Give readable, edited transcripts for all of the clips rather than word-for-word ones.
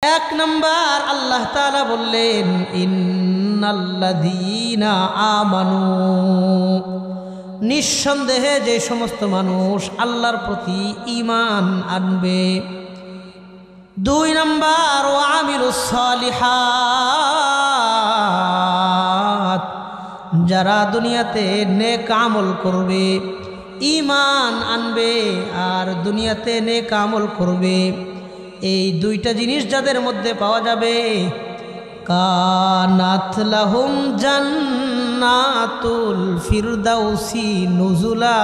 এক নাম্বার আল্লাহ তাআলা বললেন ইন্নাল্লাযীনা আমানু, নিঃসন্দেহে যে সমস্ত মানুষ আল্লাহর প্রতি ঈমান আনবে। দুই নাম্বার ওয়া আমিলুস সালিহাত, যারা দুনিয়াতে নেক আমল করবে, ঈমান আনবে আর দুনিয়াতে নেক আমল করবে, এই দুইটা জিনিস যাদের মধ্যে পাওয়া যাবে, কানাত লাহুম জান্নাতুল ফিরদাউসি নুজুলা,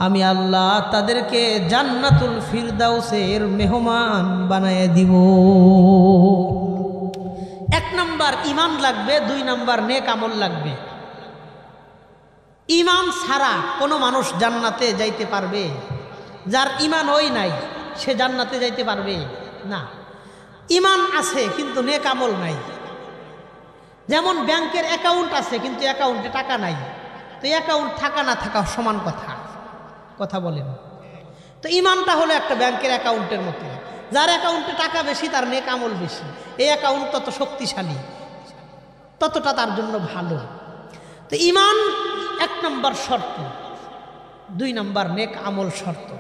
আমি আল্লাহ তাদেরকে জান্নাতুল ফিরদাউসের মেহমান বানায় দিব। এক নাম্বার ঈমান লাগবে, দুই নাম্বার নেক আমল লাগবে। ঈমান ছাড়া কোনো মানুষ জান্নাতে যাইতে পারবে? যার ঈমান ওই নাই সে জান্নাতে যাইতে পারবে না। ঈমান আছে কিন্তু নেক আমল নাই। যেমন ব্যাংকের অ্যাকাউন্ট আছে কিন্তু অ্যাকাউন্টে টাকা নাই, তো অ্যাকাউন্ট থাকা না থাকা সমান কথা বলেন। তো ঈমানটা হলো একটা ব্যাংকের অ্যাকাউন্টের মতো, যার অ্যাকাউন্টে টাকা বেশি তার নেক আমল বেশি। এই অ্যাকাউন্ট তত শক্তিশালী, ততটা তার জন্য ভালো। তো ঈমান এক নম্বর শর্ত, দুই নম্বর নেক আমল শর্ত।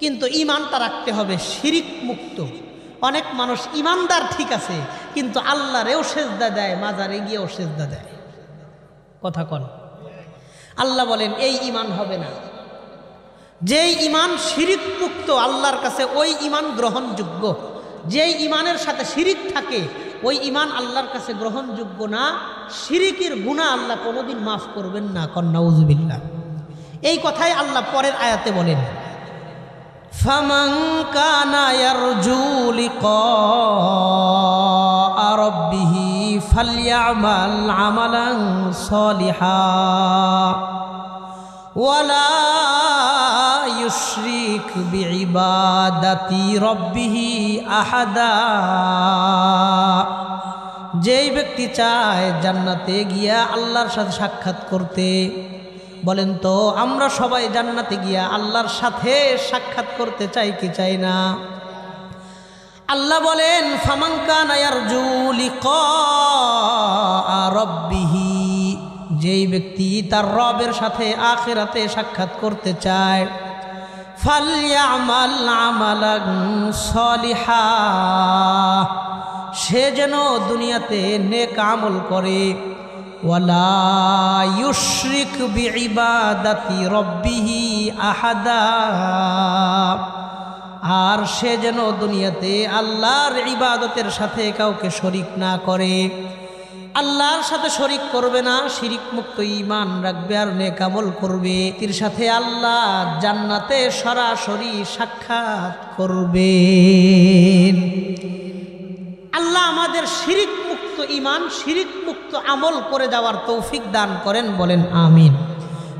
কিন্তু ঈমানটা রাখতে হবে শিরিক মুক্ত। অনেক মানুষ ঈমানদার ঠিক আছে কিন্তু আল্লাহরেও সেজদা দেয়, মাজারে গিয়েও সেজদা দেয়। কথা কন। আল্লাহ বলেন এই ঈমান হবে না। যেই ঈমান শিরিক মুক্ত আল্লাহর কাছে ওই ঈমান গ্রহণযোগ্য। যেই ঈমানের সাথে শিরিক থাকে ওই ঈমান আল্লাহর কাছে গ্রহণযোগ্য না। শিরিকের গুনাহ আল্লাহ কোনোদিন মাফ করবেন না। নাউযুবিল্লাহ। এই কথাই আল্লাহ পরের আয়াতে বলেন, ফামান কানা ইয়ারজু লিকা রাব্বিহি ফালইআমাল আমালান সালিহা ওয়ালা ইউশরিক বিইবাদাতি রাব্বিহি আহাদা। যেই ব্যক্তি চায় জান্নাতে গিয়া আল্লাহর সাথে সাক্ষাৎ করতে, বলেন তো আমরা সবাই জান্নাতে গিয়া আল্লাহর সাথে সাক্ষাৎ করতে চাই কি চাই না? আল্লাহ বলেন ফামান কানা ইয়ারজু লিকা রাব্বিহি, যেই ব্যক্তি তার রবের সাথে আখিরাতে সাক্ষাৎ করতে চায়, ফালইআমাল আমালান সালিহা, সে যেন দুনিয়াতে নেক আমল করে, ওয়ালা ইউশরিক বিইবাদাতি রাব্বিহি আহাদা, আর সে যেন দুনিয়াতে আল্লাহর ইবাদতের সাথে কাউকে শরিক না করে। আল্লাহর সাথে শরিক করবে না, শিরিক মুক্ত ঈমান রাখবে আর নেক আমল করবে, এর সাথে আল্লাহ জান্নাতে সরাসরি সাক্ষাৎ করবেন। আল্লাহ আমাদের শিরিক মুক্ত ঈমান, শিরিক মুক্ত আমল করে যাওয়ার তৌফিক দান করেন, বলেন আমিন।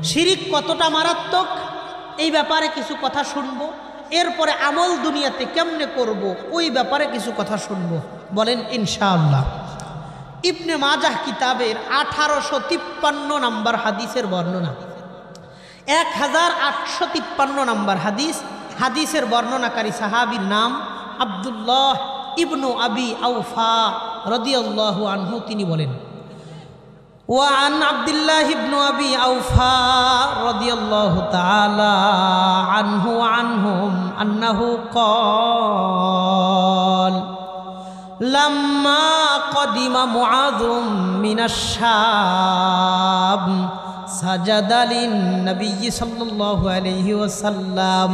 শিরিক কতটা মারাত্মক এই ব্যাপারে কিছু কথা শুনবো, এরপরে আমল দুনিয়াতে কেমনে করব ওই ব্যাপারে কিছু কথা শুনবো, বলেন ইনশাআল্লাহ। ইবনে মাজাহ কিতাবের 1853 নম্বর হাদিসের বর্ণনা, 1853 নম্বর হাদিস। হাদিসের বর্ণনাকারী সাহাবীর নাম আব্দুল্লাহ ইবনু আবি আওফা রাদিয়াল্লাহু আনহু। তিনি বলেন, ওয়া আন আব্দুল্লাহ ইবনু আবি আওফা রাদিয়াল্লাহু তাআলা আনহু আনহুম আন্নাহু ক্বাল লাম্মা কদিমা মুআযুম মিনাশ শাম সাজাদা লিন-নবী সাল্লাল্লাহু আলাইহি ওয়াসাল্লাম।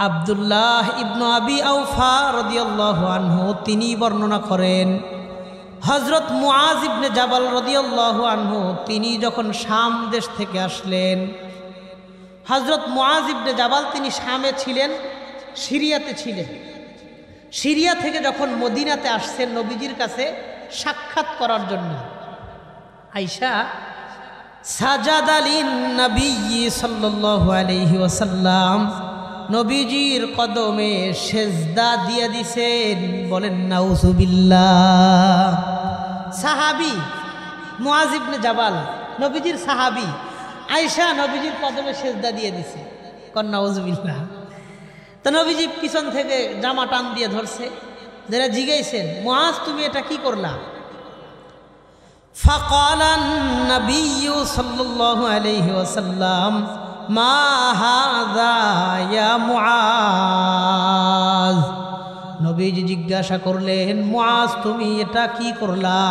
আব্দুল্লাহ ইবনু আবি আওফা রাদিয়াল্লাহু আনহু তিনি বর্ণনা করেন, হযরত মুআজ ইবনে জাবাল রাদিয়াল্লাহু আনহু তিনি যখন শাম দেশ থেকে আসলেন, হযরত মুআজ ইবনে জাবাল তিনি শামে ছিলেন, সিরিয়াতে ছিলেন। সিরিয়া থেকে যখন মদিনাতে আসছেন নবীজির কাছে সাক্ষাৎ করার জন্য, আয়েশা সাজাদা লিন-নবী সাল্লাল্লাহু আলাইহি ওয়াসাল্লাম, নবীজির কদমে সেজদা দিয়ে দিছেন, বলেন নাউযুবিল্লাহ। সাহাবী মুআজ ইবনে জাবাল নবীজির সাহাবী, আয়েশা নবীজির কদমে সেজদা দিয়ে দিছে, কন নাউযুবিল্লাহ। তো নবীজি পিছন থেকে জামা টান দিয়ে ধরছে, যারা জিজ্ঞাইছেন মুআজ তুমি এটা কি করলা? فقال النبي صلى الله عليه وسلم ما هذا يا মুআজ। নবীজি জিজ্ঞাসা করলেন মুআজ তুমি এটা কি করলা?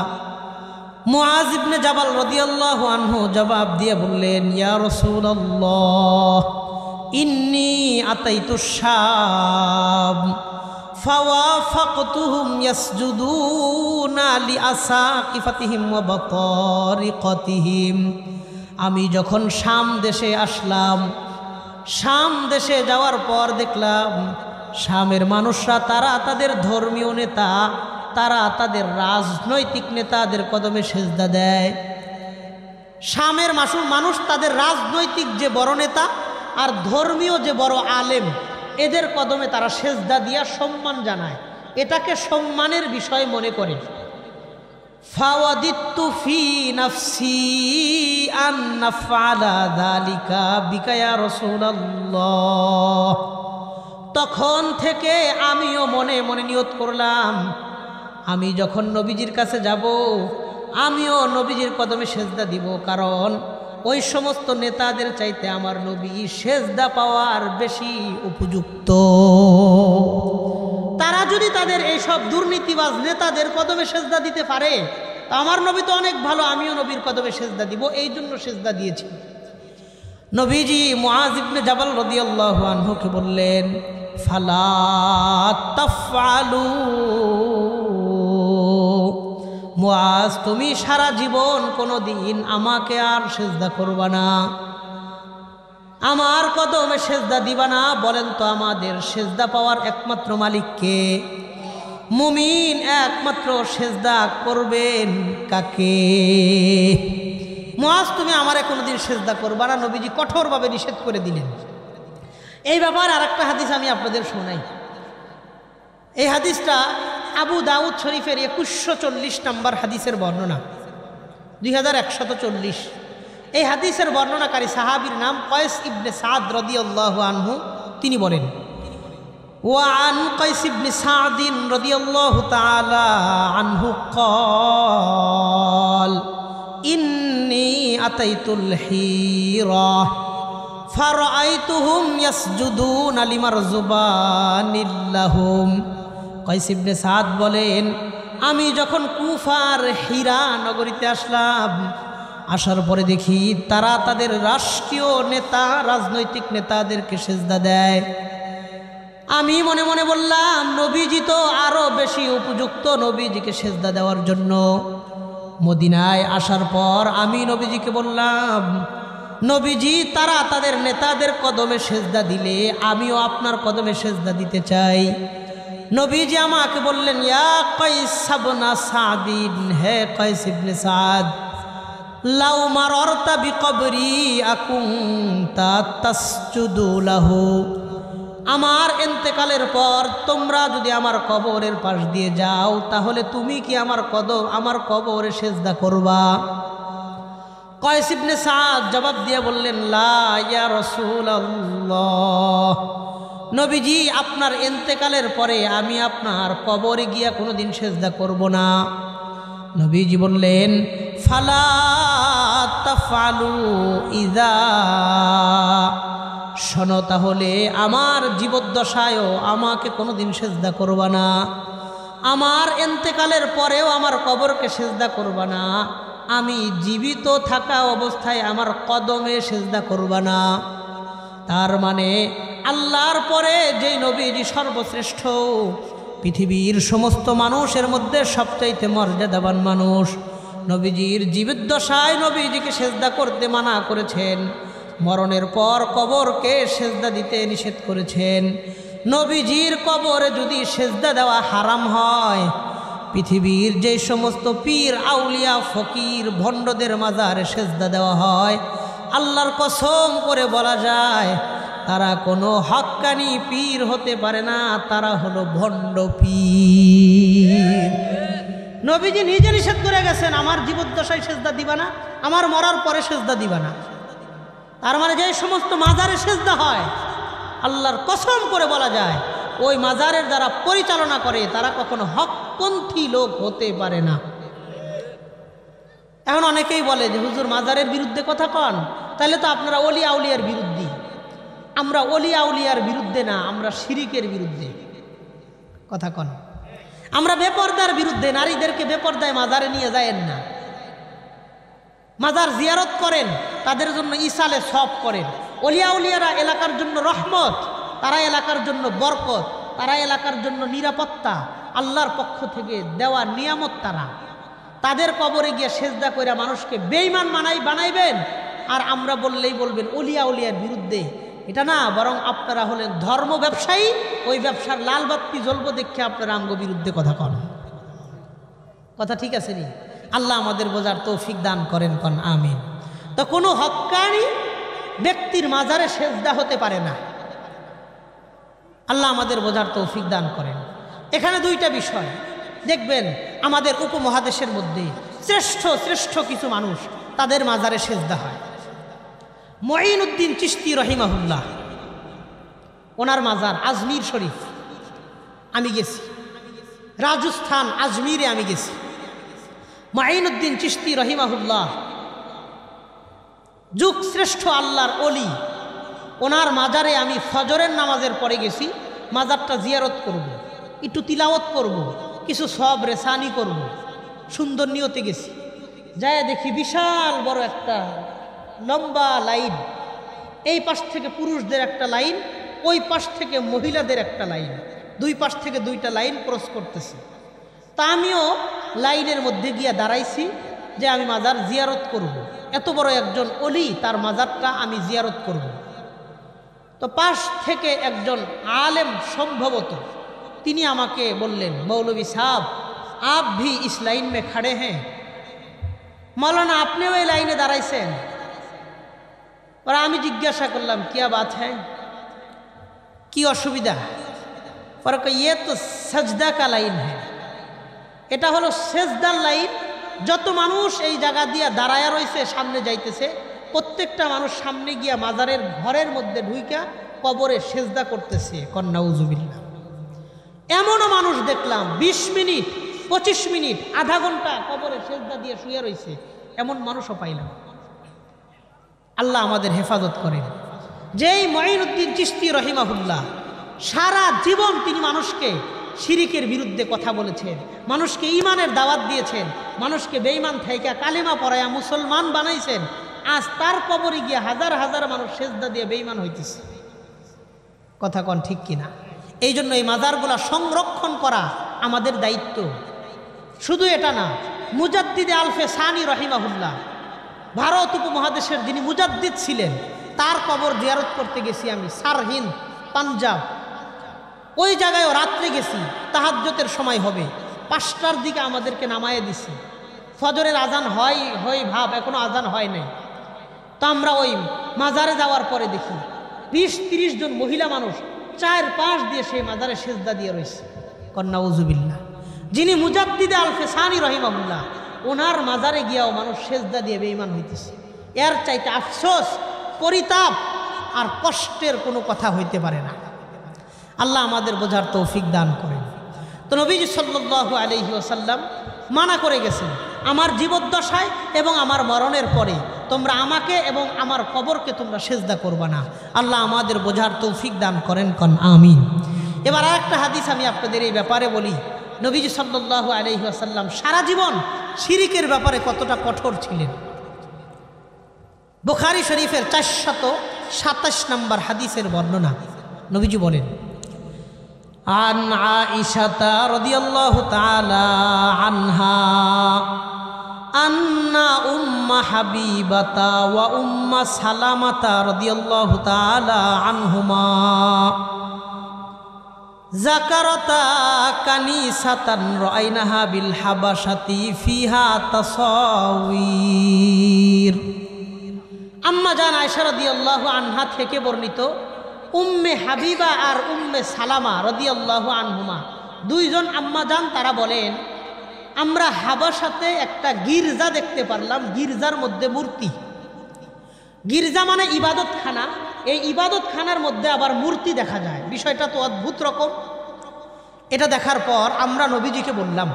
মুআজ ইবনে জাবাল রাদিয়াল্লাহু আনহু জবাব দিয়ে বললেন ইয়া রাসূলুল্লাহ ইন্নী আতাইতুশ শাম ফাওয়াফাকতুহুম ইয়াসজুদুনা লিআসাকিফাতিহিম ওয়া বাতারিকাতিহিম। আমি যখন শাম দেশে আসলাম, শাম দেশে যাওয়ার পর দেখলাম শামের মানুষরা তারা তাদের ধর্মীয় নেতা, তারা তাদের রাজনৈতিক নেতাদের কদমে সেজদা দেয়। শামের মানুষ তাদের রাজনৈতিক যে বড় নেতা আর ধর্মীয় যে বড় আলেম এদের কদমে তারা সেজদা দিয়া সম্মান জানায়, এটাকে সম্মানের বিষয় মনে করে। ফাওয়াদিতু ফি নাফসি আন নাফআলা যালিকা বিকা ইয়া রাসূলুল্লাহ। তখন থেকে আমিও মনে মনে নিয়ত করলাম আমি যখন নবীজির কাছে যাব আমিও নবীজির কদমে সেজদা দিব, কারণ ওই সমস্ত নেতাদের চাইতে আমার নবী সেজদা পাওয়ার বেশি উপযুক্ত। তারা যদি তাদের এইসব দুর্নীতিবাজ নেতাদের কদমে সেজদা দিতে পারে তা আমার নবী তো অনেক ভালো, আমিও নবীর কদমে সেজদা দিব, এই জন্য সেজদা দিয়েছি। নবীজি মুআজ ইবনে জাবাল রাদিয়াল্লাহু আনহুকে বললেন ফালা তাফআলু। মুআজ তুমি সারা জীবন কোনো দিন আমাকে আর সেজদা করবা না, আমার কদমে সেজদা দিবা না। বলেন তো আমাদের সেজদা পাওয়ার একমাত্র মালিক কে? মুমিন একমাত্র সেজদা করবেন কাকে? মুআজ তুমি আমারে কোনোদিন সেজদা করবা না, নবীজি কঠোরভাবে নিষেধ করে দিলেন। এই ব্যাপারে আরেকটা হাদিস আমি আপনাদের শোনাই। এই হাদিসটা আবু দাউদ শরীফের 2140 নম্বর হাদিসের বর্ণনা, 2140। এই হাদিসের বর্ণনাকারী সাহাবীর নাম কয়স ইবনে সাদ রাদিয়াল্লাহু আনহু। তিনি বলেন ওয়া আন কয়স ইবনে সাদ রাদিয়াল্লাহু তাআলা আনহু قال ইন্নী আতাইতুল হিরা ফারাআইতুহুম ইয়াসজুদুনা লিমারজুবানিল্লাহুম। কয়স ইবনে সাদ বলেন আমি যখন কুফার হীরা নগরীতে আসলাম, আসার পরে দেখি তারা তাদের রাষ্ট্রীয় নেতা রাজনৈতিক নেতাদেরকে সেজদা দেয়। আমি মনে মনে বললাম নবীজি তো আরো বেশি উপযুক্ত নবীজিকে সেজদা দেওয়ার জন্য। মদিনায় আসার পর আমি নবীজিকে বললাম নবীজি তারা তাদের নেতাদের কদমে সেজদা দিলে আমিও আপনার কদমে সেজদা দিতে চাই। নবীজি আমাকে বললেন ইয়া কয়স ইবনে সাদিন, হে কয়স ইবনে সাদ লাউ মাররতা বিকবরি আকুনতা তাসজুদু লাহু। আমার ইন্তেকালের পর তোমরা যদি আমার কবরের পাশ দিয়ে যাও তাহলে তুমি কি আমার কবরে সেজদা করবা? কয়স ইবনে সাদ জবাব দিয়ে বললেন লা ইয়া রাসূলুল্লাহ, নবীজি আপনার ইন্তেকালের পরে আমি আপনার কবরে গিয়া কোনোদিন সেজদা করব না। নবীজি বললেন ফালা তাফআলু ইযা, শোনো তাহলে আমার জীবদ্দশায়ও আমাকে কোনোদিন সেজদা করবা না, আমার ইন্তেকালের পরেও আমার কবরকে সেজদা করবা না, আমি জীবিত থাকা অবস্থায় আমার কদমে সেজদা করবা না। তার মানে আল্লাহর পরে যেই নবীজি সর্বশ্রেষ্ঠ, পৃথিবীর সমস্ত মানুষের মধ্যে সবচাইতে মর্যাদাবান মানুষ, নবীজির জীবদ্দশায় নবীজিকে সেজদা করতে মানা করেছেন, মরণের পর কবরকে সেজদা দিতে নিষেধ করেছেন। নবীজির কবরে যদি সেজদা দেওয়া হারাম হয়, পৃথিবীর যে সমস্ত পীর আউলিয়া ফকির ভণ্ডদের মাজারে সেজদা দেওয়া হয়, আল্লাহর কসম করে বলা যায় তারা কোনো হক্কানি পীর হতে পারে না, তারা হলো ভণ্ড পীর। নবীজি নিজে নিষেধ করে গেছেন আমার জীবদ্দশায় সেজদা দিবা না, আমার মরার পরে সেজদা দিবা না। তার মানে যে সমস্ত মাজারে সেজদা হয় আল্লাহর কসম করে বলা যায় ওই মাজারের যারা পরিচালনা করে তারা কখনো হকপন্থী লোক হতে পারে না। এখন অনেকেই বলে যে হুজুর মাজারের বিরুদ্ধে কথা কন, তাহলে তো আপনারা অলিয়া আউলিয়ার বিরুদ্ধে। আমরা অলিয়া আউলিয়ার বিরুদ্ধে না, আমরা শিরিকের বিরুদ্ধে। কথা কন। আমরা বেপরদার বিরুদ্ধে, নারীদেরকে বেপরদায় মাজারে নিয়ে যায়েন না। মাজার জিয়ারত করেন, তাদের জন্য ইসালে সব করেন। অলিয়া উলিয়ারা এলাকার জন্য রহমত, তারা এলাকার জন্য বরকত, তারা এলাকার জন্য নিরাপত্তা, আল্লাহর পক্ষ থেকে দেওয়া নিয়ামত। তাদের কবরে গিয়ে সেজদা কইরা মানুষকে বেঈমান বানাইবেন, আর আমরা বললেই বলবেন অলিয়া উলিয়ার বিরুদ্ধে। এটা না, বরং আপনারা হলেন ধর্ম ব্যবসায়ী, ওই ব্যবসার লাল বাতি জ্বলবো দেখে আপনারা আমগো বিরুদ্ধে কথা কন। কথা ঠিক আছে নি? আল্লাহ আমাদের বোঝার তৌফিক দান করেন, কন আমিন। তো কোনো হক্কানি ব্যক্তির মাজারে সেজদা হতে পারে না। আল্লাহ আমাদের বোঝার তৌফিক দান করেন। এখানে দুইটা বিষয় দেখবেন, আমাদের উপমহাদেশের মধ্যে শ্রেষ্ঠ শ্রেষ্ঠ কিছু মানুষ তাদের মাজারে সেজদা হয়। মঈনুদ্দিন চিশতি রহিমাহুল্লাহ, ওনার মাজার আজমির শরীফ আমি গেছি, রাজস্থান আজমিরে আমি গেছি। মঈনুদ্দিন চিশতি রহিমাহুল্লাহ যুগ শ্রেষ্ঠ আল্লাহর অলি, ওনার মাজারে আমি ফজরের নামাজের পরে গেছি। মাজারটা জিয়ারত করব, একটু তিলাওয়াত করব, কিছু সব রেসানি করব, সুন্দর নিয়তে গেছি। যায় দেখি বিশাল বড় একটা লম্বা লাইন, এই পাশ থেকে পুরুষদের একটা লাইন, ওই পাশ থেকে মহিলাদের একটা লাইন, দুই পাশ থেকে দুইটা লাইন ক্রস করতেছে। তা আমিও লাইনের মধ্যে গিয়া দাঁড়াইছি যে আমি মাজার জিয়ারত করব। এত বড় একজন অলি, তার মাজারটা আমি জিয়ারত করব। তো পাশ থেকে একজন আলেম সম্ভবত, তিনি আমাকে বললেন, মৌলভী সাহেব आप भी इस लाइन में खड़े हैं, मौलाना আপনিও এই লাইনে দাঁড়াইছেন। और আমি জিজ্ঞাসা করলাম क्या बात है, কি অসুবিধা? पर ये तो सजदा का लाइन है, এটা হলো সেজদার লাইন। যত মানুষ এই জায়গা দিয়া দাঁড়ায়া রয়েছে, সামনে যাইতেছে, প্রত্যেকটা মানুষ সামনে গিয়া মাজারের ঘরের মধ্যে ঢুইকা কবরে সেজদা করতেছে। কন্নাউজুবিল্লাহ। এমনও মানুষ দেখলাম 20 মিনিট 25 মিনিট আধা ঘন্টা কবরে সেজদা দিয়ে শুয়ে রয়েছে, এমন মানুষও পাইলাম। আল্লাহ আমাদের হেফাজত করেন। যেই মঈনুদ্দিন চিশতি রহিমাহুল্লাহ সারা জীবন তিনি মানুষকে শিরিকের বিরুদ্ধে কথা বলেছেন, মানুষকে ঈমানের দাওয়াত দিয়েছেন, মানুষকে বেঈমান থাইকা কালেমা পড়ায়া মুসলমান বানাইছেন, আজ তার কবরে গিয়ে হাজার হাজার মানুষ সেজদা দিয়ে বেঈমান হইতেছে। কথা কন ঠিক কিনা? এই জন্য এই মাজারগুলা সংরক্ষণ করা আমাদের দায়িত্ব। শুধু এটা না, মুজাদ্দিদে আলফে সানি রহিমাহুল্লাহ, ভারত উপমহাদেশের যিনি মুজাদ্দিদ ছিলেন, তার কবর জিয়ারত করতে গেছি আমি, সারহিন্দ পাঞ্জাব। ওই জায়গায়ও রাত্রে গেছি, তাহাজ্জুদের সময় হবে, 5টার দিকে আমাদেরকে নামায়ে দিছি। ফজরের আজান হয় ভাব, এখনো আজান হয় নাই। তো আমরা ওই মাজারে যাওয়ার পরে দেখি 20-30 জন মহিলা মানুষ 4-5 দিয়ে সেই মাজারে সেজদা দিয়ে রয়েছে। কন্নাউজুবিল্লাহ। যিনি মুজাদ্দিদে আলফে সানি রহিমাহুল্লাহ, ওনার মাজারে গিয়াও মানুষ সেজদা দিয়ে বেঈমান হইতেছে। এর চাইতে আফসোস, পরিতাপ আর কষ্টের কোনো কথা হইতে পারে না। আল্লাহ আমাদের বোঝার তৌফিক দান করেন। তো নবীজি সাল্লাল্লাহু আলাইহি ওয়াসাল্লাম মানা করে গেছেন, আমার জীবদ্দশায় এবং আমার মরণের পরে তোমরা আমাকে এবং আমার কবরকে তোমরা সেজদা করবা না। আল্লাহ আমাদের বোঝার তৌফিক দান করেন, কন আমিন। এবার আরেকটা হাদিস আমি আপনাদের এই ব্যাপারে বলি। নবীজি সাল্লাল্লাহু আলাইহি ওয়াসাল্লাম সারা জীবন শিরিকের ব্যাপারে কতটা কঠোর ছিলেন। বুখারী শরীফের 427 নম্বর হাদিসের বর্ণনা, নবীজি বলেন, আন আয়েশা রাদিয়াল্লাহু তাআলা আনহা আন্না উম্মা হাবিবাতা ওয়া উম্মা সালামাতা রাদিয়াল্লাহু তাআলা আনহুমা যাকারাতা কানিসাতান রাআইনাহা বিল হাবাশাতি ফিহা তাসাওয়ির। আম্মা জান আয়েশা রাদিয়াল্লাহু আনহা থেকে বর্ণিত, উম্মে হাবিবা আর উম্মে সালামা রাদিয়াল্লাহু আনহুমা, দুইজন আম্মা জান, তারা বলেন, আমরা হাবাশাতে একটা গির্জা দেখতে পারলাম, গির্জার মধ্যে মূর্তি। গির্জা মানে ইবাদতখানা, এই ইবাদত খানার মধ্যে আবার মূর্তি দেখা যায়, বিষয়টা তো অদ্ভুত রকম। এটা দেখার পর আমরা নবীজিকে বললাম,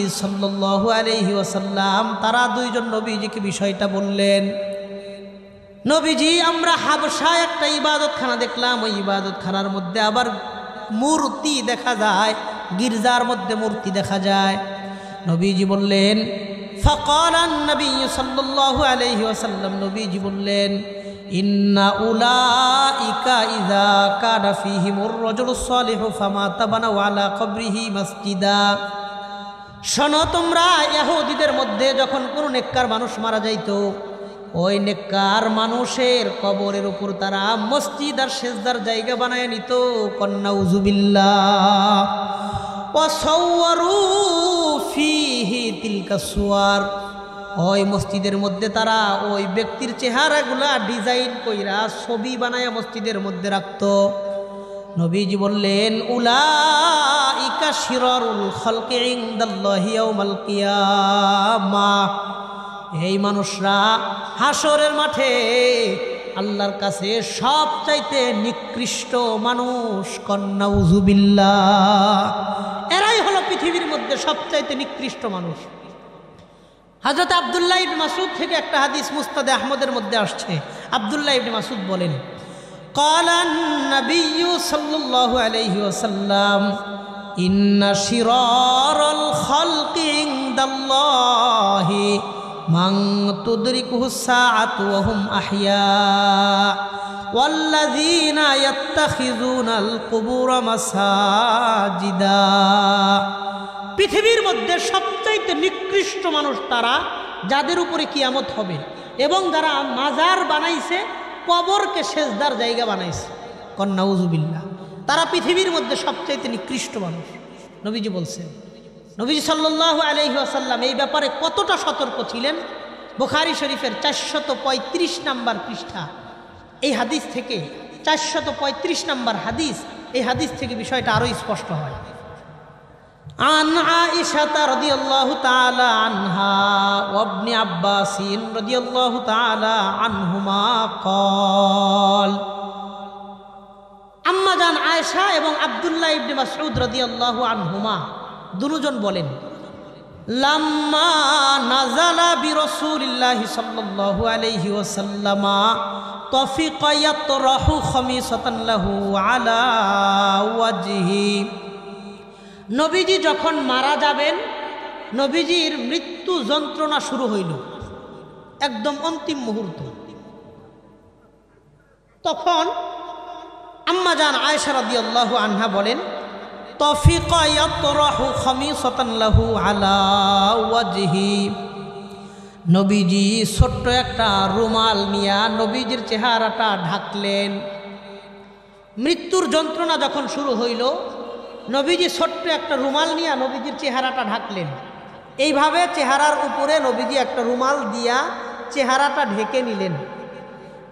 সাল্লাল্লাহু আলাইহি ওয়াসাল্লাম, তারা দুইজন নবীজিকে বিষয়টা বললেন, নবীজি আমরা হাবশায় একটা ইবাদতখানা দেখলাম, ওই ইবাদতখানার মধ্যে আবার মূর্তি দেখা যায়, গির্জার মধ্যে মূর্তি দেখা যায়। নবীজি বললেন, ফাকালান নবী সাল্লাল্লাহু আলাইহি ওয়াসাল্লাম, নবীজি বললেন, ইন্না উলাইকা ইযা কানা ফীহিমুর রাজুলুস সালিহু ফামাতা বানাউ আলা কবরিহি মসজিদা। শোনো তোমরা, ইহুদীদের মধ্যে যখন কোনো নেককার মানুষ মারা যাইতো, ওই নেককার মানুষের কবরের উপর তারা মসজিদ আর সেজদার জায়গা বানায় নিত। নাউযুবিল্লাহ। ওয়া সাওয়ারু ফীহি তিলকা সুওয়ার, ওই মসজিদের মধ্যে তারা ওই ব্যক্তির চেহারাগুলা ডিজাইন কইরা ছবি বানায়া মসজিদের মধ্যে রাখত। নবীজি বললেন, উলাইকা শিরারুল খালকি ইনদাল্লাহি ইয়াউমাল কিয়ামাহ, এই মানুষরা হাসরের মাঠে আল্লাহর কাছে সবচাইতে নিকৃষ্ট মানুষ। নাউযুবিল্লাহ। এরাই হলো পৃথিবীর মধ্যে সবচাইতে নিকৃষ্ট মানুষ। হযরত আব্দুল্লাহ ইবনে মাসউদ থেকে একটা হাদিস মুসনাদে আহমদের মধ্যে আসছে। আব্দুল্লাহ ইবনে মাসউদ বলেন, ক্বালান নবিয়্যু সাল্লাল্লাহু আলাইহি ওয়াসাল্লাম, ইন্না শিরারাল খালকি ইনদাল্লাহি মান তুদরিকুহুস সাআতু ওয়া হুম আহইয়া ওয়াল্লাযীনা ইয়াত্তাখিযুনাল কুবুরা মাসাজিদা। পৃথিবীর মধ্যে সবচাইতে নিকৃষ্ট মানুষ তারা, যাদের উপরে কিয়ামত হবে এবং যারা মাজার বানাইছে, কবরকে সেজদার জায়গা বানাইছে। নাউযুবিল্লাহ। তারা পৃথিবীর মধ্যে সবচাইতে নিকৃষ্ট মানুষ। নবীজি বলছেন, নবীজি সাল্লাল্লাহু আলাইহি ওয়াসাল্লাম এই ব্যাপারে কতটা সতর্ক ছিলেন। বুখারী শরীফের 435 নম্বর পৃষ্ঠা, এই হাদিস থেকে 435 নম্বর হাদিস, এই হাদিস থেকে বিষয়টা আরো স্পষ্ট হয়। আন আয়েশা রাদিয়াল্লাহু তাআলা আনহা ওয়া ইবনে আব্বাস রাদিয়াল্লাহু তাআলা আনহুমা قال, আম্মা জান আয়েশা এবং আব্দুল্লাহ ইবনে মাসউদ রাদিয়াল্লাহু আনহুমা দুজন বলেন, লাম্মা নাযালা বিরাসূলিল্লাহি সাল্লাল্লাহু আলাইহি ওয়াসাল্লামা তাফিকা ইয়াতরাহু খামিসাতান লাহু আলা ওয়াজহি। নবীজি যখন মারা যাবেন, নবীজির মৃত্যু যন্ত্রণা শুরু হইল, একদম অন্তিম মুহূর্ত। তখন আম্মা জান আয়েশা রাদিয়াল্লাহু আনহা বলেন, তাফিকা ইয়াতরাহু খামিসাতান লাহু আলা ওয়াজহি। নবীজি ছোট্ট একটা রুমাল নিয়া নবীজির চেহারাটা ঢাকলেন। মৃত্যুর যন্ত্রণা যখন শুরু হইল, নবীজি ছোট্ট একটা রুমাল নিয়ে নবীজির চেহারাটা ঢাকলেন। এইভাবে চেহারার উপরে নবীজি একটা রুমাল দিয়া চেহারাটা ঢেকে নিলেন।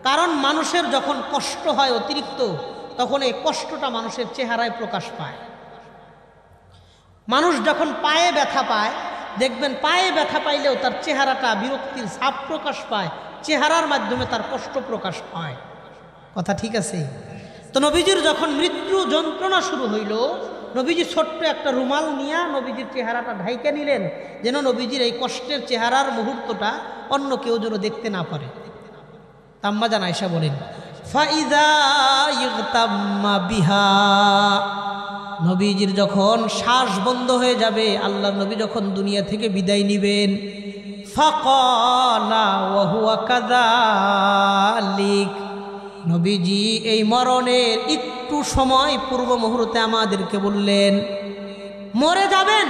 কারণ মানুষের যখন কষ্ট হয় অতিরিক্ত, তখন এই কষ্টটা মানুষের চেহারায় প্রকাশ পায়। মানুষ যখন পায়ে ব্যথা পায়, দেখবেন পায়ে ব্যথা পাইলেও তার চেহারাটা বিরক্তির ছাপ প্রকাশ পায়, চেহারার মাধ্যমে তার কষ্ট প্রকাশ পায়। কথা ঠিক আছে? তো নবীজির যখন মৃত্যু যন্ত্রণা শুরু হইল, নবীজি ছোট্ট একটা রুমাল নিয়ে নবীজির চেহারাটা ঢাইকে নিলেন, যেন নবীজির এই কষ্টের চেহারার মুহূর্তটা অন্য কেউ যেন দেখতে না পারে। আম্মা জান আয়েশা বলেন, ফাইযা ইগতাম্মা বিহা, নবীজির যখন শ্বাস বন্ধ হয়ে যাবে, আল্লাহর নবী যখন দুনিয়া থেকে বিদায় নিবেন, ফাকালা ওয়া হুয়া কাযালিক, নবীজি এই মরণের একটু সময় পূর্ব মুহূর্তে আমাদেরকে বললেন, মরে যাবেন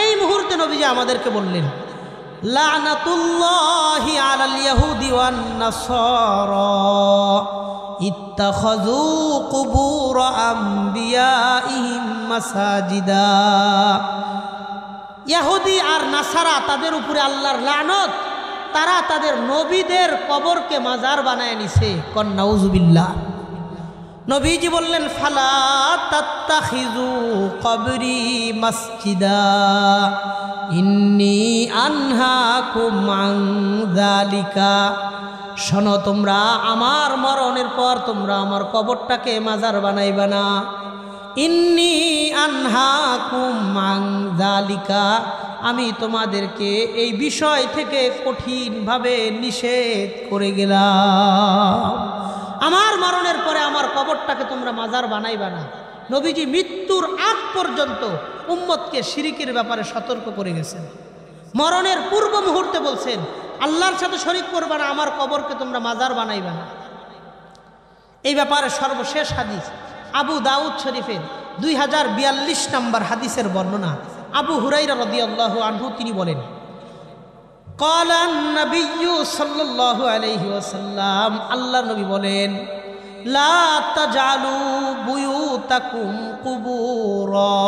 এই মুহূর্তে নবীজি আমাদেরকে বললেন, লানাতুল্লাহি আলাল ইয়াহুদি ওয়ান নাসারা ইত্তাখাযু কুবুর আমবিয়াইহিম মাসাজিদা। ইহুদি আর নাসারা, তাদের উপরে আল্লাহর লানত, তারা তাদের নবীদের কবরকে মাজার বানায় নিছে। নাউযুবিল্লাহ। নবীজি বললেন ফালা তাত্তাখিযু কবরি মসজিদা ইন্নী আনহাকুম আন যালিকা। শোনো, তোমরা আমার মরণের পর তোমরা আমার কবরটাকে মাজার বানাইবা না। ইন্নী আনহাকুম আন যালিকা, আমি তোমাদেরকে এই বিষয় থেকে কঠিনভাবে নিষেধ করে গেলাম। আমার মরণের পরে আমার কবরটাকে তোমরা মাজার বানাইবা না। নবীজি মৃত্যুর আগ পর্যন্ত উম্মতকে শিরিকের ব্যাপারে সতর্ক করে গেছেন। মরণের পূর্ব মুহূর্তে বলছেন আল্লাহর সাথে শরীক করবা না, আমার কবরকে তোমরা মাজার বানাইবা না। এই ব্যাপারে সর্বশেষ হাদিস আবু দাউদ শরীফের 2042 নম্বর হাদিসের বর্ণনা। আবু হুরাইরা রাদিয়াল্লাহু আনহু তিনি বলেন ক্বালা আন-নাবিয়্যু সাল্লাল্লাহু আলাইহি ওয়াসাল্লাম, আল্লাহর নবী বলেন লা তাজআলু বুয়ুতাকুম কুবুরা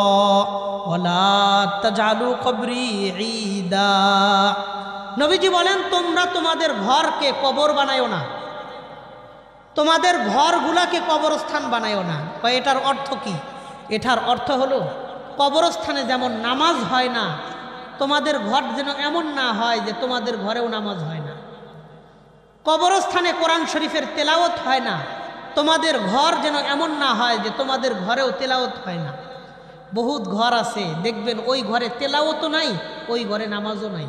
ওয়া লা তাজআলু কবরি ঈদা। নবীজি বলেন তোমরা তোমাদের ঘরকে কবর বানায়ো না, তোমাদের ঘরগুলাকে কবরস্থান বানায়ো না। এটার অর্থ কি? এটার অর্থ হলো কবরস্থানে যেমন নামাজ হয় না, তোমাদের ঘর যেন এমন না হয় যে তোমাদের ঘরেও নামাজ হয় না। কবরস্থানে কোরআন শরীফের তেলাওয়াত হয় না, তোমাদের ঘর যেন এমন না হয় যে তোমাদের ঘরেও তেলাওয়াত হয় না। বহুত ঘর আছে দেখবেন ওই ঘরে তেলাওয়াতও নাই, ওই ঘরে নামাজও নাই।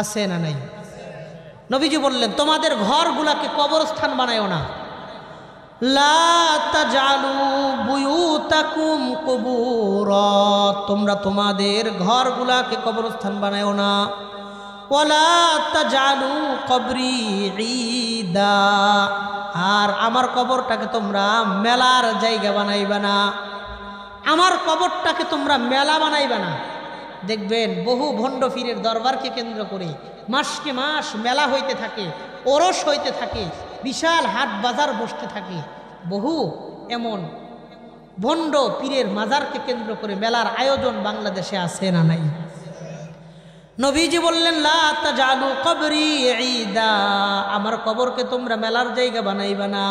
আছে না নাই? নবীজি বললেন তোমাদের ঘরগুলাকে কবরস্থান বানায়ো না। লা তাজআলু বুয়ুতাকুম কুবুরা, তোমরা তোমাদের ঘরগুলাকে কবরস্থান বানায়ো না। ওয়ালা তাজআলু কবরি ঈদা, আর আমার কবরটাকে তোমরা মেলার জায়গা বানাইবা না। আমার কবরটাকে তোমরা মেলা বানাইবা না। দেখবেন বহু ভণ্ড পীরের দরবারকে কেন্দ্র করে মাসকে মাস মেলা হইতে থাকে, ওরস হইতে থাকে, বিশাল হাট বাজার বসতে থাকে। বহু এমন ভণ্ড পীরের মাজারকে কেন্দ্র করে মেলার আয়োজন বাংলাদেশে আছে না নাই? নবীজি বললেন লা তাজআলু কবরি ঈদা, আমার কবরকে তোমরা মেলার জায়গা বানাইবা না।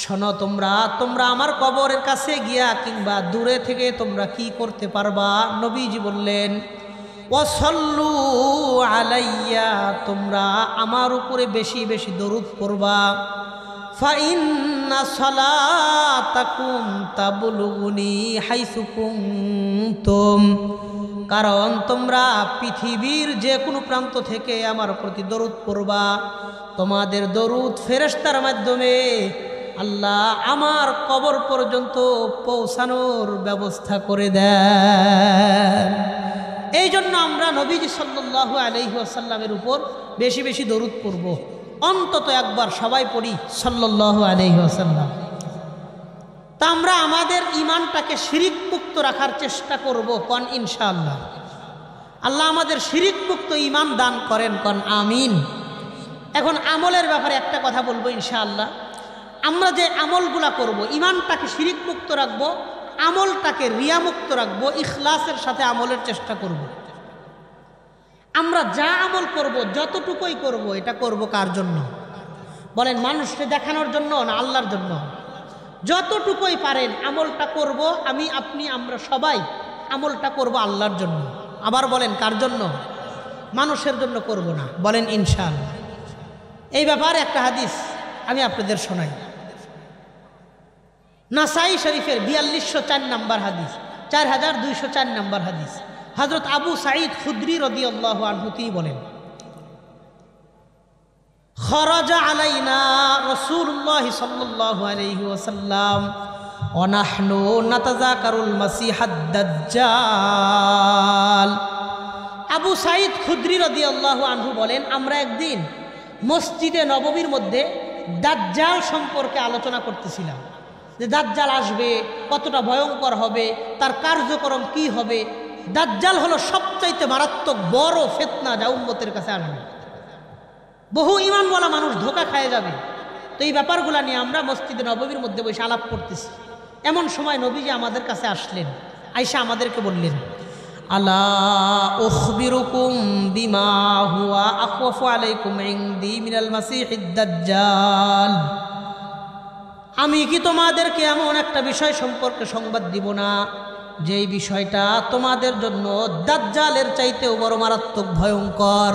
শোনো, তোমরা আমার কবরের কাছে গিয়া কিংবা দূরে থেকে তোমরা কি করতে পারবা? নবীজি বললেন ওয়াসাল্লু আলাইয়া, তোমরা আমার উপরে বেশি বেশি দরুদ পড়বা। ফাইন্না সালাতাকুম তাবলুগুনি হাইসু কুনতুম, কারণ তোমরা পৃথিবীর যে কোনো প্রান্ত থেকে আমার প্রতি দরুদ পড়বা। তোমাদের দরুদ ফেরেশতার মাধ্যমে আল্লাহ আমার কবর পর্যন্ত পৌঁছানোর ব্যবস্থা করে দেন। এই জন্য আমরা নবীজি সাল্লাল্লাহু আলাইহি ওয়াসাল্লামের উপর বেশি বেশি দরুদ পড়ব। অন্তত একবার সবাই পড়ি সাল্লাল্লাহু আলাইহি ওয়াসাল্লাম। তা আমরা আমাদের ঈমানটাকে শিরিক মুক্ত রাখার চেষ্টা করব, কোন ইনশাআল্লাহ। আল্লাহ আমাদের শিরিক মুক্ত ঈমান দান করেন, কোন আমিন। এখন আমলের ব্যাপারে একটা কথা বলবো ইনশাআল্লাহ। আমরা যে আমলগুলা করব, ঈমানটাকে শিরিক মুক্ত রাখবো, আমলটাকে রিয়া মুক্ত রাখবো, ইখলাসের সাথে আমলের চেষ্টা করব। আমরা যা আমল করব, যতটুকুই করব, এটা করব কার জন্য? বলেন, মানুষকে দেখানোর জন্য না আল্লাহর জন্য? যতটুকুই পারেন আমলটা করব, আমি আপনি আমরা সবাই আমলটা করব আল্লাহর জন্য। আবার বলেন কার জন্য? মানুষের জন্য করব না। বলেন ইনশাআল্লাহ। এই ব্যাপারে একটা হাদিস আমি আপনাদের শোনাই। নাসাই শরীফের 4204 নম্বর হাদিস, 4204 নম্বর হাদিস। হযরত আবু সাঈদ খুদরি রাদিয়াল্লাহু আনহু তিনি বলেন খরাজা আলাইনা রাসূলুল্লাহ সাল্লাল্লাহু আলাইহি ওয়াসাল্লাম ওয়া নাহনু নাতাযাকারুল মাসিহাদ দাজ্জাল। আবু সাঈদ খুদরি রাদিয়াল্লাহু আনহু বলেন আমরা একদিন মসজিদে নববীর মধ্যে দাজ্জাল সম্পর্কে আলোচনা করতেছিলাম, যে দাজ্জাল আসবে, কতটা ভয়ঙ্কর হবে, তার কার্যক্রম কি হবে। দাজ্জাল হলো সবচাইতে মারাত্মক বড় ফিতনা যা উম্মতের কাছে আসবে। বহু ঈমানওয়ালা মানুষ ধোঁকা খেয়ে যাবে। তো এই ব্যাপারগুলো নিয়ে আমরা মসজিদে নববীর মধ্যে বসে আলাপ করতেছি। এমন সময় নবীজি আমাদের কাছে আসলেন, আয়েশা আমাদেরকে বললেন আলা উখবিরুকুম বিমা হুয়া আখওয়াফু আলাইকুম ইনদি মিনাল মাসিহিদ দাজ্জাল। আমি কি তোমাদেরকে এমন একটা বিষয় সম্পর্কে সংবাদ দিব না যেই বিষয়টা তোমাদের জন্য দাজ্জালের চাইতেও বড় মারাত্মক ভয়ঙ্কর?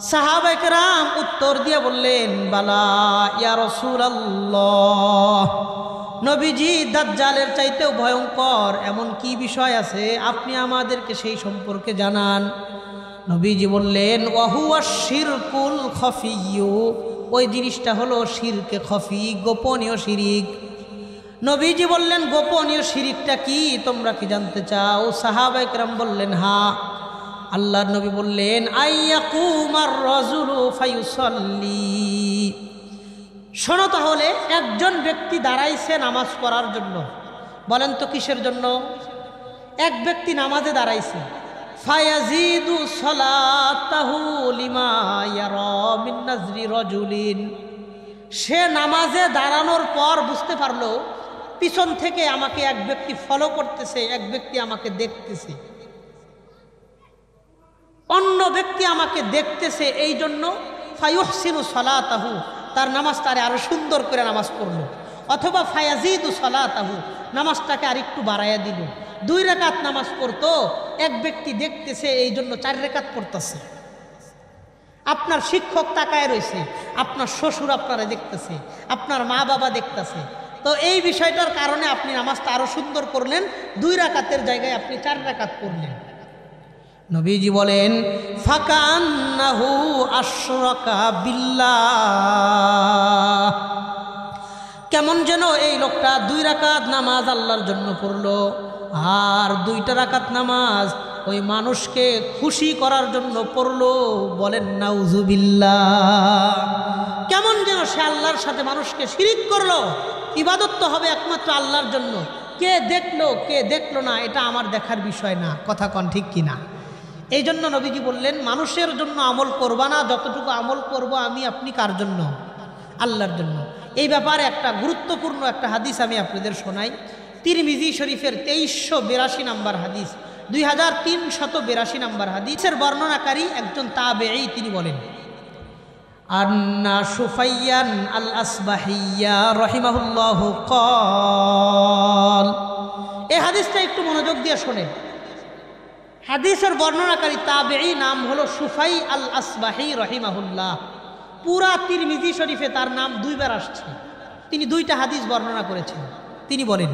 সাহাবায়ে কেরাম উত্তর দিয়ে বললেন, বালা ইয়া রাসূলুল্লাহ, নবীজি দাজ্জালের চাইতেও ভয়ঙ্কর এমন কি বিষয় আছে, আপনি আমাদেরকে সেই সম্পর্কে জানান। নবীজি বললেন, ওয়াহুয়া শিরকুল খফিয়্যু, ওই জিনিসটা হলো শিরকে খফি, গোপনীয় শিরিক। নবীজি বললেন, গোপনীয় শিরিকটা কি, তোমরা কি জানতে চাও? সাহাবায়ে কেরাম বললেন, হ্যাঁ। আল্লাহর নবী বললেন, আইয়াকুমার রাজুলু ফায়ুসাল্লি, শোনো তাহলে, একজন ব্যক্তি দাঁড়াইছে নামাজ পড়ার জন্য। বলেন তো কিসের জন্য? এক ব্যক্তি নামাজে দাঁড়াইছে। ফায়াজিদু সালাতাহু লিমা ইয়ারা মিন নাজরি রাজুলিন, সে নামাজে দাঁড়ানোর পর বুঝতে পারলো পিছন থেকে আমাকে এক ব্যক্তি ফলো করতেছে, এক ব্যক্তি আমাকে দেখতেছে, অন্য ব্যক্তি আমাকে দেখতেছে, এই জন্য ফায়ুহসিনু সালাতাহু, তার নামাজটারে আরো সুন্দর করে নামাজ পড়লো। অথবা ফায়াজিদু সালাতাহু, নামাজটাকে আর একটু বাড়াইয়া দিল। 2 রাকাত নামাজ পড়তো, এক ব্যক্তি দেখতেছে, এই জন্য 4 রাকাত পড়তেছে। আপনার শিক্ষক তাকায় রয়েছে, আপনার শ্বশুর আপনারা দেখতেছে, আপনার মা বাবা দেখতেছে, তো এই বিষয়টার কারণে আপনি নামাজটা আরো সুন্দর করলেন, 2 রাকাতের জায়গায় আপনি 4 রাকাত পড়লেন। নবীজি বলেন, ফাকান্নাহু আশরাকা বিল্লাহ, কেমন যেন এই লোকটা 2 রাকাত নামাজ আল্লাহর জন্য পড়লো, আর 2টা রাকাত নামাজ ওই মানুষকে খুশি করার জন্য পড়লো। বলেন নাউজুবিল্লাহ, কেমন যেন সে আল্লাহর সাথে মানুষকে শিরিক করলো। ইবাদত তো হবে একমাত্র আল্লাহর জন্য, কে দেখলো কে দেখলো না এটা আমার দেখার বিষয় না। কথা কন ঠিক কিনা? এই জন্য নবীজি বললেন, মানুষের জন্য আমল করবা না, যতটুকু আমল করব আমি আপনি কার জন্য? আল্লাহর জন্য। এই ব্যাপারে একটা গুরুত্বপূর্ণ একটা হাদিস আমি আপনাদের শোনাই। তিরমিজি শরীফের 2382 নম্বর হাদিস, 2382 নম্বর হাদিসের বর্ণনাকারী একজন তাবেঈ, তিনি বলেন, আন্না সুফাইয়ান আল আসবাহিয়া রাহিমাহুল্লাহু ক্বাল, এই হাদিসটা একটু মনোযোগ দিয়ে শোনেন। হাদিসের বর্ণনাকারী তাবেঈ নাম হলো সুফাই আল আসবাহি রাহিমাহুল্লাহ। পুরা তিরমিজি শরীফে তার নাম 2 বার আসছে, তিনি 2টা হাদিস বর্ণনা করেছেন। তিনি বলেন,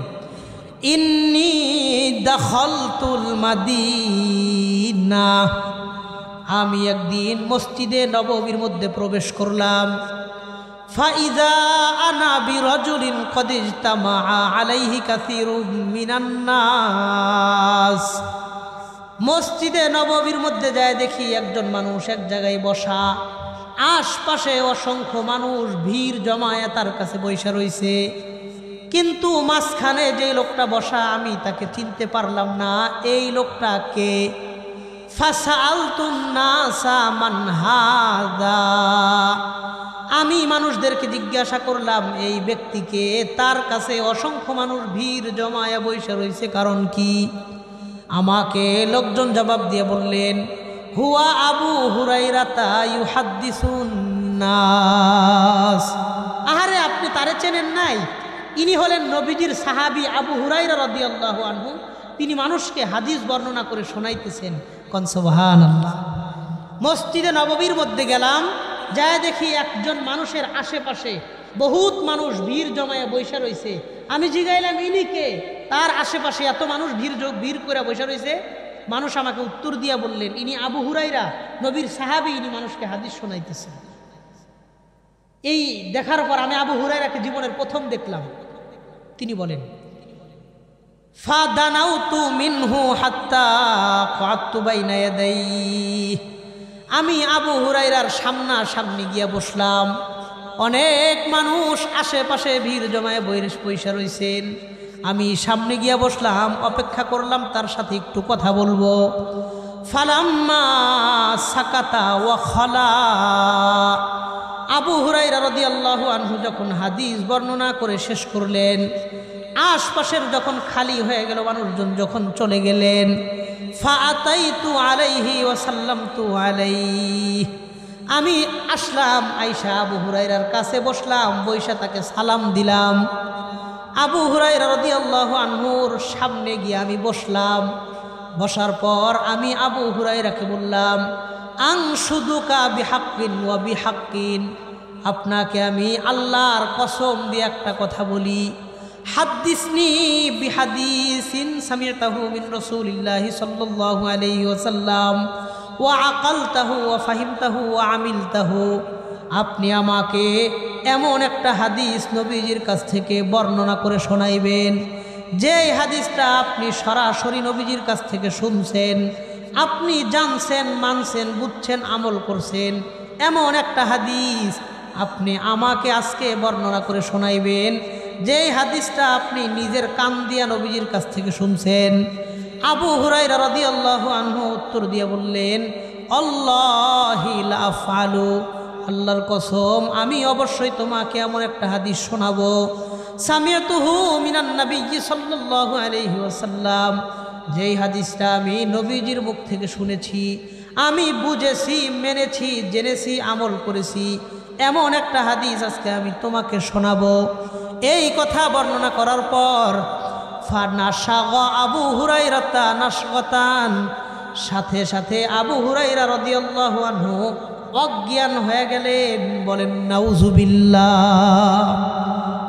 ইন্নী দাখালতুল মাদিনা, আমি একদিন মসজিদে নববীর মধ্যে প্রবেশ করলাম। ফাইযা আনা বিরাজুলিন ক্বাদ ইজতামাআ আলাইহি কাসীরুম মিনান নাস, মসজিদে নববীর মধ্যে যায় দেখি একজন মানুষ এক জায়গায় বসা, আশপাশে অসংখ্য মানুষ ভিড় জমায়ে তার কাছে বসে রয়েছে, কিন্তু মাঝখানে যে লোকটা বসা আমি তাকে চিনতে পারলাম না, এই লোকটা কে? ফাসাআলতুন নাসা মান হাযা, আমি মানুষদেরকে জিজ্ঞাসা করলাম এই ব্যক্তিকে, তার কাছে অসংখ্য মানুষ ভিড় জমায়ে বসে রয়েছে, কারণ কি? আমাকে লোকজন জবাব দিয়ে বললেন, হুয়া আবু হুরাইরাতা ইউহাদ্দিসুন নাস, আহারে আপনি তারে চেনেন নাই? ইনি হলেন নবীজির সাহাবী আবু হুরাইরা রাদিয়াল্লাহু আনহু, তিনি মানুষকে হাদিস বর্ণনা করে শোনাইতেছেন। কোন সুবহানাল্লাহ। মসজিদে নববীর মধ্যে গেলাম, যায় দেখি একজন মানুষের আশেপাশে বহুত মানুষ ভিড় জমায়ে বসে রয়েছে। আমি জিগাইলাম, ইনি কে? তার আশেপাশে এত মানুষ ভিড় করে বসে রয়েছে। মানুষ আমাকে উত্তর দিয়া বললেন, ইনি আবু হুরাইরা, নবীর সাহাবী, ইনি মানুষকে হাদিস শোনাইতেছেন। এই দেখার পর আমি আবু হুরাইরাকে জীবনের প্রথম দেখলাম। তিনি বলেন, ফাদানাউতু মিনহু হাত্তা ক্বাদতু বাইনা ইয়াদাইহি, আমি আবু হুরাইরার সামনাসামনি গিয়া বসলাম। অনেক মানুষ আশেপাশে ভিড় জমায়ে বসে রয়েছেন, আমি সামনে গিয়া বসলাম, অপেক্ষা করলাম তার সাথে একটু কথা বলবো। ফালাম্মা সাকাতা ওয়া খালা, আবু হুরাইরা রাদিয়াল্লাহু আনহু যখন হাদিস বর্ণনা করে শেষ করলেন, আশপাশের যখন খালি হয়ে গেল, মানুষজন যখন চলে গেলেন, ফাআতাইতু আলাইহি ওয়া সাল্লামতু আলাইহি, আমি আসলাম, আইসা আবু হুরায়রার কাছে বসলাম, বইসা তাকে সালাম দিলাম। আবু হুরায়রা রাদিয়াল্লাহু আনহুর সামনে গিয়ে আমি বসলাম। বসার পর আমি আবু হুরায়রাকে বললাম, আনশুদুকা বিহাক্কিন ওয়া বিহাক্কিন, আপনাকে আমি আল্লাহর কসম দিয়ে একটা কথা বলি, হাদ্দিসনি বিহাদিসিন সামি'তাহু মিন রাসূলিল্লাহি সাল্লাল্লাহু আলাইহি ওয়াসাল্লাম ওয়া আকালতাহু ওয়া ফাহিমতাহু ওয়া আমিলতাহু, আপনি আমাকে এমন একটা হাদিস নবীজির কাছ থেকে বর্ণনা করে শোনাইবেন, যেই হাদিসটা আপনি সরাসরি নবীজির কাছ থেকে শুনছেন, আপনি জানছেন, মানছেন, বুঝছেন, আমল করছেন, এমন একটা হাদিস আপনি আমাকে আজকে বর্ণনা করে শোনাইবেন, যেই হাদিসটা আপনি নিজের কান দিয়া নবীজির কাছ থেকে শুনছেন। আবু হুরায়রা রাদিয়াল্লাহু আনহু উত্তর দিয়ে বললেন, আল্লাহি লা আফআলু, আল্লাহর কসম আমি অবশ্যই তোমাকে এমন একটা হাদিস শোনাবো, সামি'তুহু মিনান নাবিয়্যি সাল্লাল্লাহু আলাইহি ওয়াসাল্লাম, যেই হাদিসটা আমি নবীজির মুখ থেকে শুনেছি, আমি বুঝেছি, মেনেছি, জেনেছি, আমল করেছি, এমন একটা হাদিস আজকে আমি তোমাকে শোনাবো। এই কথা বর্ণনা করার পর ফানাশাগা আবু হুরায়রা নাশগাতান, সাথে সাথে আবু হুরায়রা রাদিয়াল্লাহু আনহু অজ্ঞান হয়ে গেলেন। বলেন নাউজুবিল্লাহ।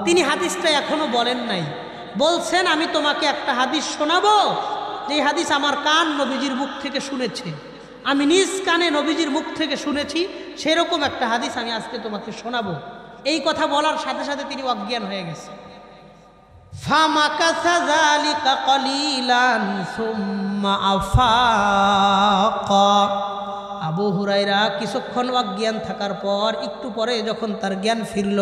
তিনি হাদিসটা এখনো বলেন নাই, বলছেন আমি তোমাকে একটা হাদিস শোনাবো, যে হাদিস আমার কান নবীজির মুখ থেকে শুনেছে, আমি নিজ কানে নবীজির মুখ থেকে শুনেছি, সেরকম একটা হাদিস আমি আজকে তোমাকে শোনাবো। এই কথা বলার সাথে সাথে তিনি অজ্ঞান হয়ে গেছে। ফামাকাসা যালিকা কলিলান সুম্মা আফাকা, আবু হুরায়রা কিছুক্ষণ অজ্ঞান থাকার পর একটু পরে যখন তার জ্ঞান ফিরল,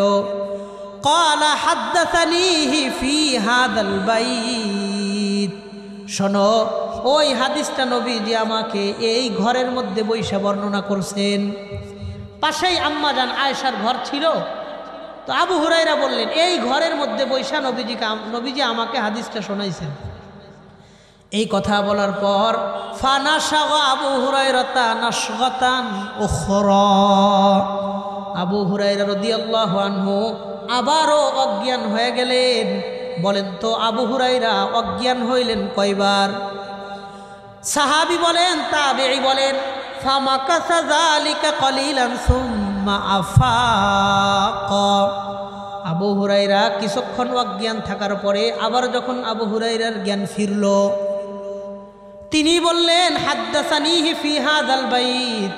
ক্বালা হাদ্দাসানিহি ফি হাদাল বাইত, শোনো ওই হাদিসটা নবীজি আমাকে এই ঘরের মধ্যে বইসা বর্ণনা করছেন। পাশেই আম্মাজান আয়েশার ঘর ছিল, তো আবু হুরায়রা বললেন, এই ঘরের মধ্যে বইসা নবীজি আমাকে হাদিসটা শোনাইছেন। এই কথা বলার পর ফানাশাগা আবু হুরায়রা নাশগাতান উখরা, আবু হুরায়রা রাদিয়াল্লাহু আনহু আবারও অজ্ঞান হয়ে গেলেন। বলেন তো আবু হুরায়রা অজ্ঞান হইলেন কয়বার? সাহাবী বলেন, তাবেঈ বলেন, ফামাকাসা যালিকা কলিলান সুম্মা আফাকা, আবু হুরায়রা কিছুক্ষণ অজ্ঞান থাকার পরে আবার যখন আবু হুরায়রার জ্ঞান ফিরল, তিনি বললেন, হাদ্দাসানিহি ফি হাদাল বাইত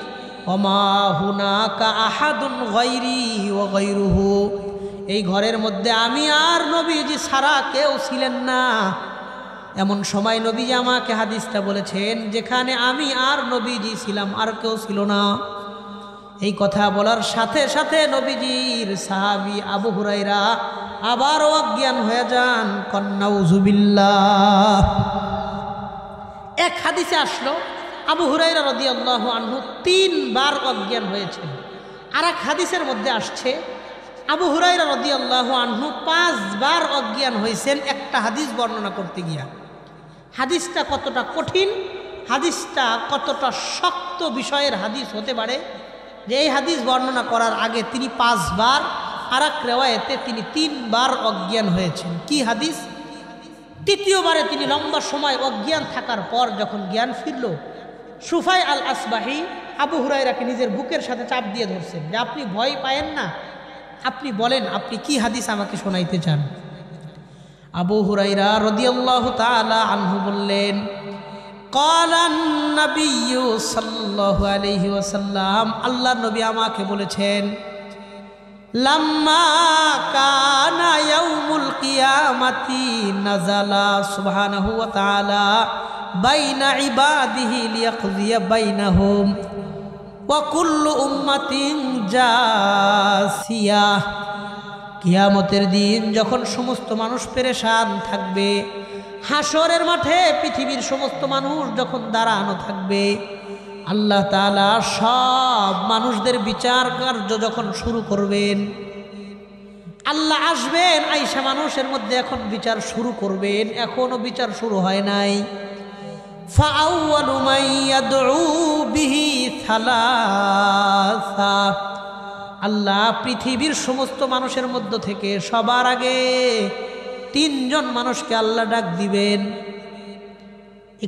ওমা হুনাকা আহাদুন গায়রি ওয়া গায়রুহু, এই ঘরের মধ্যে আমি আর নবীজি ছাড়া কেউ ছিলেন না। এমন সময় নবীজি আমাকে হাদিসটা বলেছেন যেখানে আমি আর নবীজি ছিলাম, আর কেউ ছিল না। এই কথা বলার সাথে সাথে নবীজির সাহাবী আবু হুরায়রা আবারও অজ্ঞান হয়ে যান। নাউজুবিল্লাহ। এক হাদিসে আসলো আবু হুরায়রা রাদিয়াল্লাহু আনহু 3 বার অজ্ঞান হয়েছেন। আর এক হাদিসের মধ্যে আসছে আবু হুরায়রা রাদিয়াল্লাহু আনহু 5 বার অজ্ঞান হয়েছেন একটা হাদিস বর্ণনা করতে গিয়া। হাদিসটা কতটা কঠিন, হাদিসটা কতটা শক্ত বিষয়ের হাদিস হতে পারে যে এই হাদিস বর্ণনা করার আগে তিনি 5 বার, আর এক রিওয়ায়েতে তিনি 3 বার অজ্ঞান হয়েছেন। কি হাদিস? তৃতীয়বারে তিনি লম্বা সময় অজ্ঞান থাকার পর যখন জ্ঞান ফিরল, সুফাই আল আসবাহি আবু হুরায়রাকে নিজের বুকের সাথে চাপ দিয়ে ধরছেন যে আপনি ভয় পায়েন না, আপনি বলেন আপনি কি হাদিস আমাকে শোনাইতে চান। আবু হুরায়রা রাদিয়াল্লাহু তাআলা আনহু বললেন, ক্বালান নাবিয়্যু সাল্লাল্লাহু আলাইহি ওয়াসাল্লাম, আল্লাহর নবী আমাকে বলেছেন, লাম্মা কানা ইয়াউমুল কিয়ামাতি নাযালা সুবহানাহু ওয়া তাআলা বাইনা ইবাদিহি লিয়াকযিয়া বাইনাহুম ওয়া কুল্লু উম্মাতিন জাসিয়া, কিয়ামতের দিন যখন সমস্ত মানুষ পেরেশান থাকবে, হাসরের মাঠে পৃথিবীর সমস্ত মানুষ যখন দাঁড়ানো থাকবে, আল্লাহ তাআলা সব মানুষদের বিচার কার্য যখন শুরু করবেন, আল্লাহ আসবেন, আইসা মানুষের মধ্যে এখন বিচার শুরু করবেন, এখনো বিচার শুরু হয় নাই। ফাআউয়ালু মান ইয়াদউ বিহি সালাসা, আল্লাহ পৃথিবীর সমস্ত মানুষের মধ্য থেকে সবার আগে তিনজন মানুষকে আল্লাহ ডাক দিবেন।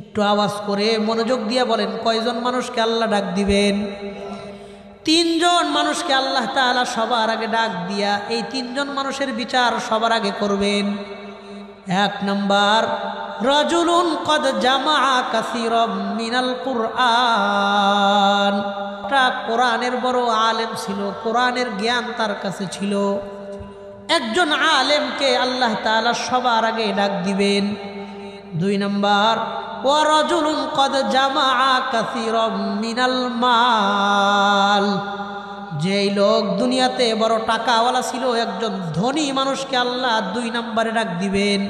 একটু আওয়াজ করে মনোযোগ দিয়ে বলেন, কয়জন মানুষকে আল্লাহ ডাক দিবেন? তিনজন মানুষকে আল্লাহ তাআলা সবার আগে ডাক দিয়া এই তিনজন মানুষের বিচার সবার আগে করবেন। এক নাম্বার, রাজুলুন কদ জামাআ কাসীরাম মিনাল কুরআন, কোরআনের বড় আলেম ছিল, কোরআনের জ্ঞান তার কাছে ছিল। একজন আলেমকে আল্লাহ তাআলা সবার আগে ডাক দিবেন। দুই নাম্বার, ওয়া রাজুলুন কদ জামাআ কাসীরাম মিনাল মাল, যেই লোক দুনিয়াতে বড় টাকাওয়ালা ছিল, একজন ধনী মানুষকে আল্লাহ দুই নাম্বারে ডাক দিবেন।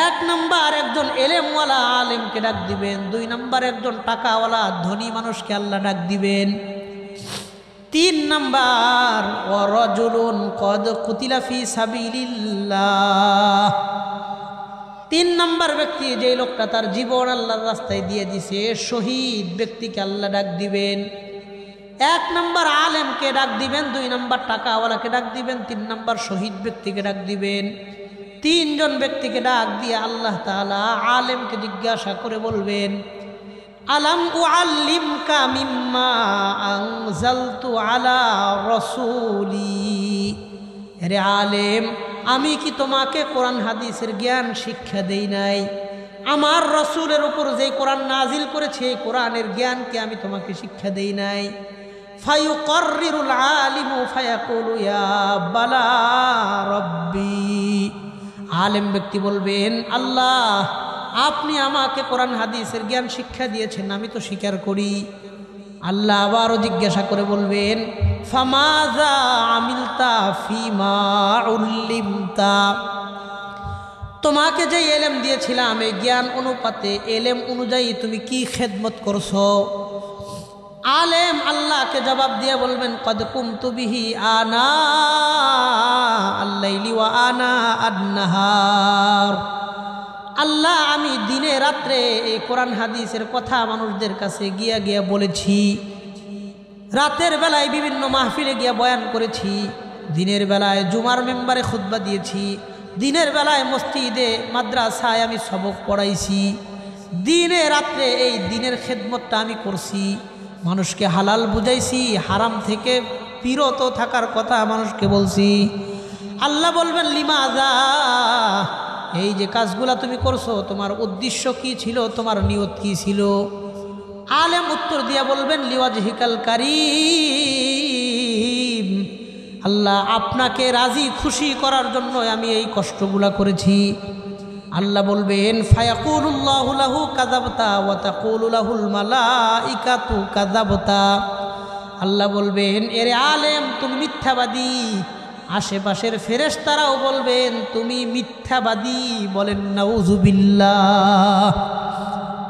এক নাম্বার একজন এলেমওয়ালা আলেমকে ডাক দিবেন, দুই নাম্বার একজন টাকাওয়ালা ধনী মানুষকে আল্লাহ ডাক দিবেন। তিন নাম্বার, ওয়া রাজুলুন কদ কুতিলা ফি সাবিলিল্লাহ, তিন নাম্বার ব্যক্তি যে লোকটা তার জীবন আল্লাহর রাস্তায় দিয়ে দিছে, শহীদ ব্যক্তিকে আল্লাহ ডাক দিবেন। এক নাম্বার আলেমকে ডাক দিবেন, দুই নাম্বার টাকাওয়ালাকে ডাক দিবেন, তিন নাম্বার শহীদ ব্যক্তিকে ডাক দিবেন। তিনজন ব্যক্তিকে ডাক দিয়ে আল্লাহ তাআলা আলেমকে জিজ্ঞাসা করে বলবেন, আলাম উআল্লিমকা মিম্মা আনজালতু আলা রাসূলি, রে আলেম, আমি কি তোমাকে কোরআন হাদিসের জ্ঞান শিক্ষা দেই নাই? আমার রসুলের উপর যে কোরআন নাজিল করেছে এই কোরআনের জ্ঞানকে আমি তোমাকে শিক্ষা দেই নাই? ফায়ুকাররিরুল আলিমু ফায়াকুলু ইয়া বালা রব্বি, আলেম ব্যক্তি বলবেন, আল্লাহ আপনি আমাকে কোরআন হাদিসের জ্ঞান শিক্ষা দিয়েছেন, আমি তো স্বীকার করি। আল্লাহ আবারও জিজ্ঞাসা করে বলবেন, ফামাযা আমিলতা ফিমা উল্লিমতা, তোমাকে যে এলেম দিয়েছিলাম এই জ্ঞান অনুপাতে এলেম অনুযায়ী তুমি কি খেদমত করছো? আলেম আল্লাহকে জবাব দিয়ে বলবেন, কদ কুমতু বিহি আনা আল-লাইলি ওয়া আনা আন-নাহার, আল্লাহ আমি দিনে রাত্রে এই কোরআন হাদিসের কথা মানুষদের কাছে গিয়া গিয়া বলেছি, রাতের বেলায় বিভিন্ন মাহফিলে গিয়া বয়ান করেছি, দিনের বেলায় জুমার মেম্বারে খুতবা দিয়েছি, দিনের বেলায় মসজিদে মাদ্রাসায় আমি সবক পড়াইছি, দিনে রাত্রে এই দিনের খেদমতটা আমি করছি, মানুষকে হালাল বুঝাইছি, হারাম থেকে বিরত থাকার কথা মানুষকে বলছি। আল্লাহ বলবেন, লিমাযা, এই যে কাজগুলা তুমি করছো তোমার উদ্দেশ্য কি ছিল, তোমার নিয়ত কি ছিল? আলেম উত্তর দিয়া বলবেন, লিওয়াজহিকাল কারীম, আল্লাহ আপনাকে রাজি খুশি করার জন্য আমি এই কষ্টগুলা করেছি। আল্লাহ বলবেন, ফায়াকুলুল্লাহু লাহু কাযাবতা ওয়া তাকুলু লাহুল মালাইকাতু কাযাবতা, আল্লাহ বলবেন, এরে আলেম তুমি মিথ্যাবাদী, আশেপাশের ফেরেশতারাও বলবেন তুমি মিথ্যাবাদী। বলেন নাউযুবিল্লাহ।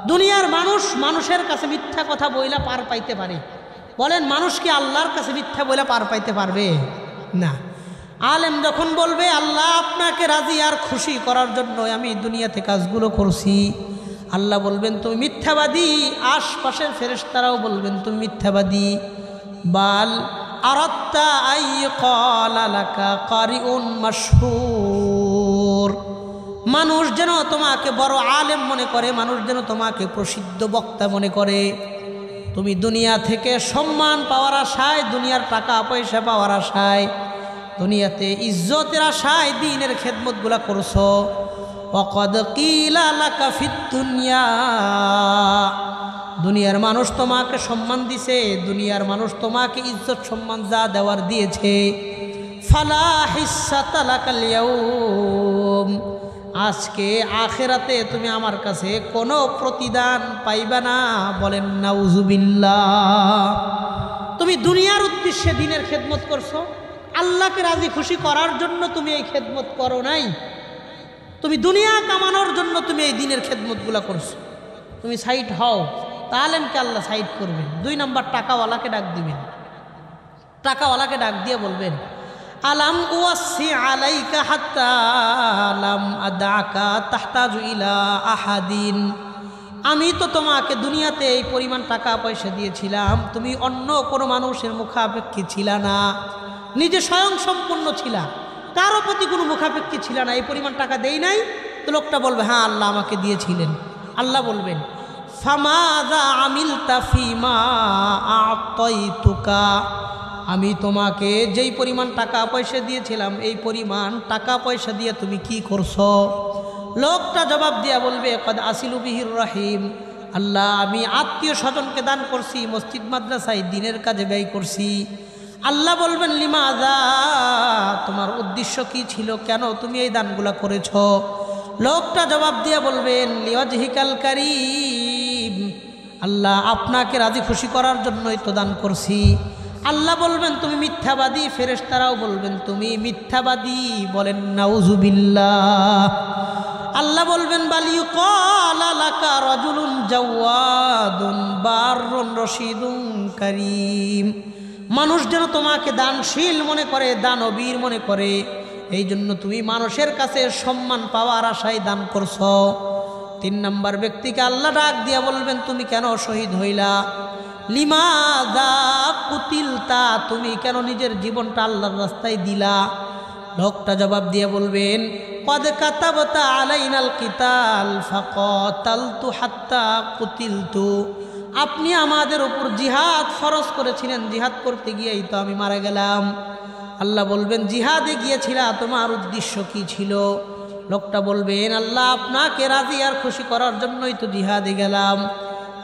দুনিয়ার মানুষ মানুষের কাছে মিথ্যা কথা বইলা পার পাইতে পারে, বলেন মানুষ কি আল্লাহর কাছে মিথ্যা বইলা পার পাইতে পারবে? না। আলেম যখন বলবে, আল্লাহ আপনাকে রাজি আর খুশি করার জন্য আমি দুনিয়াতে কাজগুলো করছি, আল্লাহ বলবেন তুমি মিথ্যাবাদী, আশপাশের ফেরেশতারাও বলবেন তুমি মিথ্যাবাদী। বাল আরাদতা আইয়ালা লাকা কারিউন মাশহুর, মানুষ যেন তোমাকে বড় আলেম মনে করে, মানুষ যেন তোমাকে প্রসিদ্ধ বক্তা মনে করে। তুমি দুনিয়া থেকে সম্মান পাওয়ার আশায়, দুনিয়ার টাকা পয়সা পাওয়ার আশায়, দুনিয়াতে ইজ্জতের আশায় দ্বীনের খেদমতগুলা করছো। ওয়াকাদ কিলা লাকা ফিদ দুনিয়া, দুনিয়ার মানুষ তোমাকে সম্মান দিছে, দুনিয়ার মানুষ তোমাকে ইজ্জত সম্মান যা দেওয়ার দিয়েছে। ফালা হিস্সাতা লাকাল ইয়াউম, আজকে আখিরাতে তুমি আমার কাছে কোনো প্রতিদান পাইবা না। বলেন নাউযুবিল্লাহ। তুমি দুনিয়ার উদ্দেশ্যে দ্বীনের খেদমত করছো, আল্লাহকে রাজি খুশি করার জন্য তুমি এই খেদমত করো নাই, তুমি দুনিয়া কামানোর জন্য তুমি এই দ্বীনের খেদমতগুলো করছো। তুমি সাইড হও, তালেমকে আল্লাহ সাইড করবেন। দুই নম্বর, টাকাওয়ালাকে ডাক দিবেন, টাকাওয়ালাকে ডাক দিয়ে বলবেন, আলাম ওয়াসি আলাইকা হাত্তা লাম আদাকা তাহতাজু ইলা আহাদিন, আমি তো তোমাকে দুনিয়াতে এই পরিমাণ টাকা পয়সা দিয়েছিলাম, তুমি অন্য কোনো মানুষের মুখাপেক্ষী ছিলা না, নিজে স্বয়ং সম্পূর্ণ ছিলা, কারো প্রতি কোনো মুখাপেক্ষী ছিল না। এই পরিমাণ টাকা দেই নাই? তো লোকটা বলবে হ্যাঁ আল্লাহ আমাকে দিয়েছিলেন। আল্লাহ বলবেন ফামাযা আমিলতা ফিমা আ'তাইতুকা, আমি তোমাকে যেই পরিমাণ টাকা পয়সা দিয়েছিলাম এই পরিমাণ টাকা পয়সা দিয়ে তুমি কি করছো? লোকটা জবাব দিয়া বলবে কদ আসিলু বিহির রহিম, আল্লাহ আমি আত্মীয় স্বজনকে দান করছি, মসজিদ মাদ্রাসায় দিনের কাজে ব্যয় করছি। আল্লাহ বলবেন লিমাযা, তোমার উদ্দেশ্য কি ছিল, কেন তুমি এই দানগুলা করেছ? লোকটা জবাব দিয়া বলবেন লিওয়াজহিকাল কারীম, আল্লাহ আপনাকে রাজি খুশি করার জন্যই তো দান করছি। আল্লাহ বলবেন তুমি মিথ্যাবাদী, ফেরেশতারাও বলবেন তুমি মিথ্যাবাদী, বলেন নাউযুবিল্লাহ। আল্লাহ বলবেন বাল ইউকালা লাকা রাজুলুন জাওয়াদুন বাররুন রশিদুন কারীম, মানুষ যেন তোমাকে দানশীল মনে করে, দানবীর মনে করে, এই জন্য তুমি মানুষের কাছে সম্মান পাওয়ার আশায় দান করছ। 3 নম্বর ব্যক্তিকে আল্লাহ ডাক দিয়া বলবেন তুমি কেন শহীদ হইলা? লিমাযা কুতিলতা, তুমি কেন নিজের জীবনটা আল্লাহর রাস্তায় দিলা? লোকটা জবাব দিয়ে বলবেন কদ কাতাবতা আলাইনাল কিতাল ফাকাতালতু হাত্তা কুতিলতু, আপনি আমাদের উপর জিহাদ ফরজ করেছিলেন, জিহাদ করতে গিয়েই তো আমি মারা গেলাম। আল্লাহ বলবেন জিহাদে গিয়েছিলা, তোমার উদ্দেশ্য কি ছিল? লোকটা বলবেন আল্লাহ আপনাকে রাজি আর খুশি করার জন্যই তো জিহাদে গেলাম।